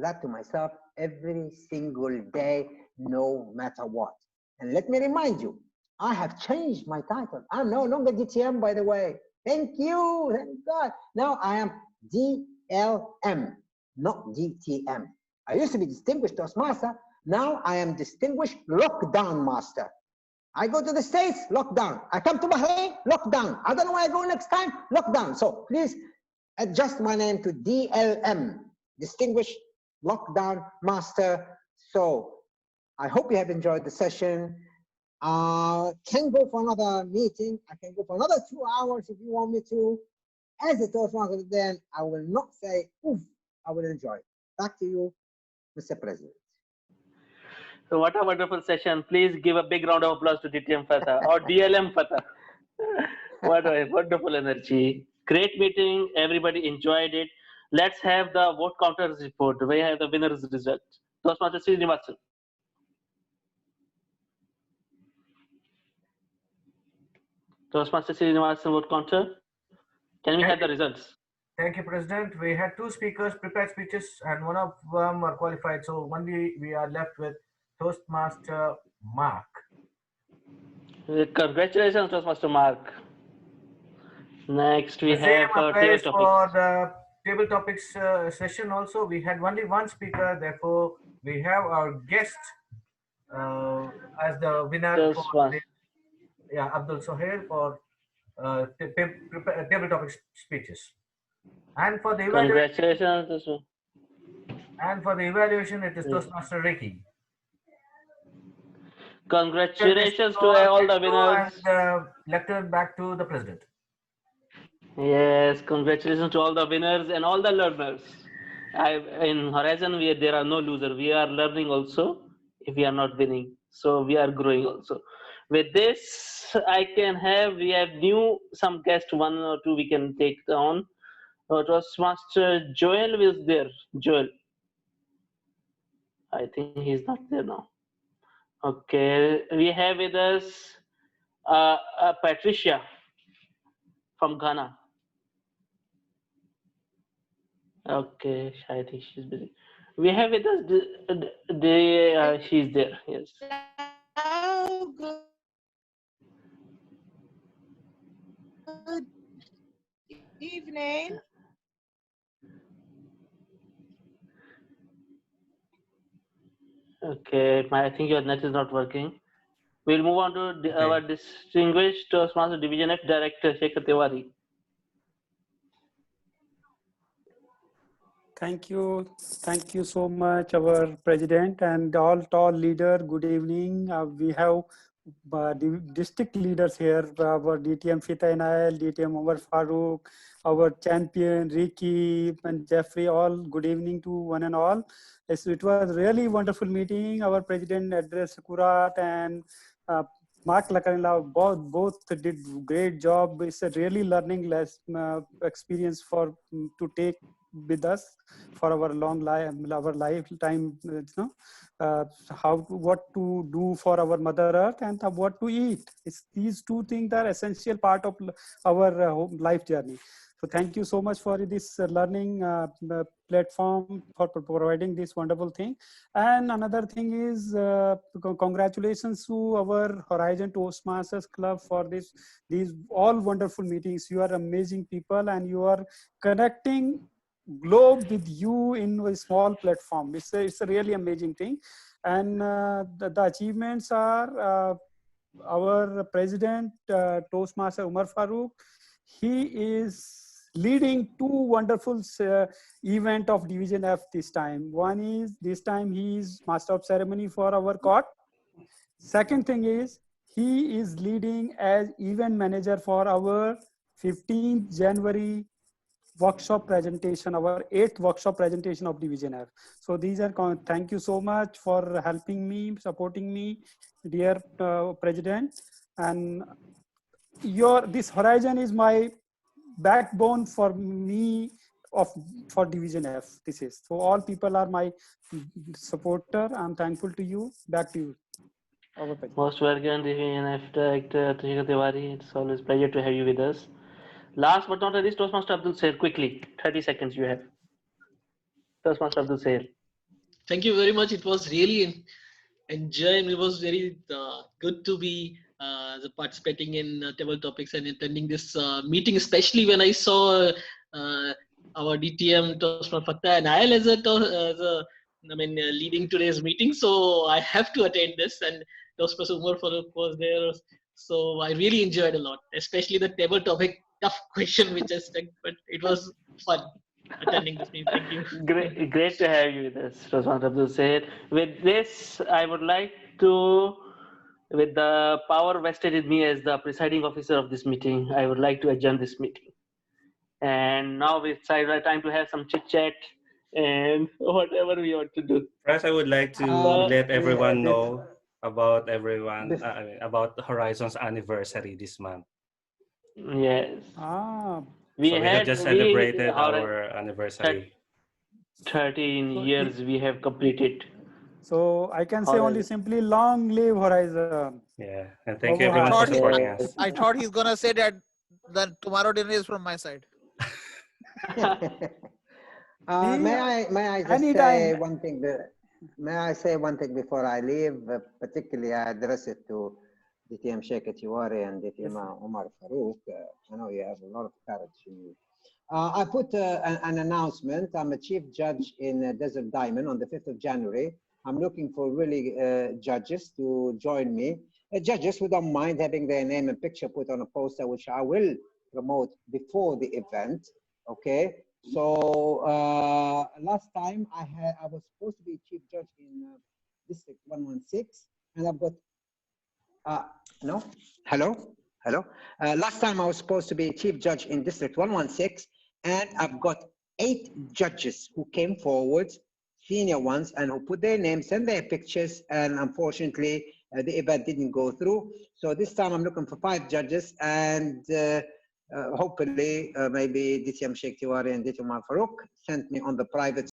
that to myself every single day, no matter what. And let me remind you, I have changed my title. I'm no longer DTM, by the way. Thank you, thank God. Now I am DLM, not DTM. I used to be Distinguished Toastmaster. Now I am Distinguished Lockdown Master. I go to the States, lockdown. I come to Bahrain, lockdown. I don't know where I go next time, lockdown. So please adjust my name to DLM, Distinguished Lockdown Master. So I hope you have enjoyed the session. Can go for another meeting. I can go for another 2 hours if you want me to. As a Toastmaster, then I will not say, oof, I will enjoy it. Back to you, Mr. President. So what a wonderful session. Please give a big round of applause to DTM Fatah or DLM Fatah. What a wonderful energy. Great meeting. Everybody enjoyed it. Let's have the vote counters report. We have the winner's result. Toastmaster Srinivasan. Toastmaster Srinivasan vote counter. Can we have the results? Thank you, President. We had 2 speakers prepared speeches, and one of them are qualified. So only we are left with Toastmaster Mark. Congratulations, Toastmaster Mark. Next, we The same have applies table for topics. the table topics session also. We had only 1 speaker, therefore we have our guest as the winner for today. Yeah, Abdul Sohail for table topics speeches. And for the evaluation, Congratulations. It is Toastmaster Ricky. Congratulations to all the winners. And lecture back to the president. Yes, congratulations to all the winners and all the learners. In Horizon, there are no losers. We are learning also if we are not winning. So we are growing also. With this, we have some guests, 1 or 2 we can take on. Toastmaster Joel is there. Joel. I think he's not there now. Okay, we have with us Patricia from Ghana. Okay, I think she's busy. We have with us she's there. Yes. Hello, good evening. Okay, I think your net is not working. We'll move on to our distinguished Toastmaster Division F Director, Shekhar Tiwari. Thank you so much, our president and all tall leader. Good evening. We have district leaders here, our DTM Fita Nail, DTM Umar Farooq, our champion Ricky and Jeffrey. All good evening to one and all. It was really wonderful meeting. Our president addressed Kurat and Mark Lakanila both did great job. It's a really learning experience to take with us for our long life, our lifetime, what to do for our Mother Earth and what to eat. These 2 things are essential part of our life journey. So thank you so much for this learning platform for providing this wonderful thing. And another thing is congratulations to our Horizon Toastmasters Club for these all wonderful meetings. You are amazing people and you are connecting globe with you in a small platform. It's a really amazing thing. And the achievements are our president, Toastmaster Umar Farooq. He is leading 2 wonderful event of Division F this time. One is this time he is Master of Ceremony for our court. Second thing is he is leading as event manager for our 15th January workshop presentation, our 8th workshop presentation of Division F. So these are, thank you so much for helping me, supporting me, dear President. And this horizon is my backbone for me for Division F. This is, so all people are my supporter. I'm thankful to you. Back to you. Most welcome, Division F Director Trishika Tiwari. It's always a pleasure to have you with us. Last but not least, Toastmaster Abdul Sair, quickly, 30 seconds you have. Toastmaster Abdul Sair. Thank you very much. It was really enjoyable. It was very good to be participating in table topics and attending this meeting, especially when I saw our DTM Toastmaster Fatah and Ayal as leading today's meeting. So I have to attend this, and Toastmaster Umar Farooq was there. So I really enjoyed a lot, especially the table topic tough question which I stuck, but it was fun attending this meeting. Thank you. Great to have you with us, Toastmaster Abdul Sair. With this, I would like to, with the power vested in me as the presiding officer of this meeting, I would like to adjourn this meeting. And now it's time to have some chit chat and whatever we want to do. First, I would like to let everyone know about about Horizon's anniversary this month. Yes. We have just celebrated our anniversary. 13 years we have completed. So I can say only simply, long live Horizon. Yeah, and thank you everyone for supporting us. I thought he's gonna say that tomorrow dinner is from my side. May I just say one thing? May I say one thing before I leave? Particularly, I address it to DTM Sheikh Tiwari and DTM Umar Farooq. I know you have a lot of courage in you. I put an announcement. I'm a chief judge in Desert Diamond on the 5th of January. I'm looking for really judges to join me. Judges who don't mind having their name and picture put on a poster, which I will promote before the event. Okay. So last time I was supposed to be chief judge in District 116, and I've got no. Hello. Last time I was supposed to be chief judge in District 116, and I've got 8 judges who came forward, senior ones, and who put their names and their pictures, and unfortunately the event didn't go through. So this time I'm looking for 5 judges, and hopefully maybe DTM Sheikh Tiwari and DTM Umar Farooq sent me on the private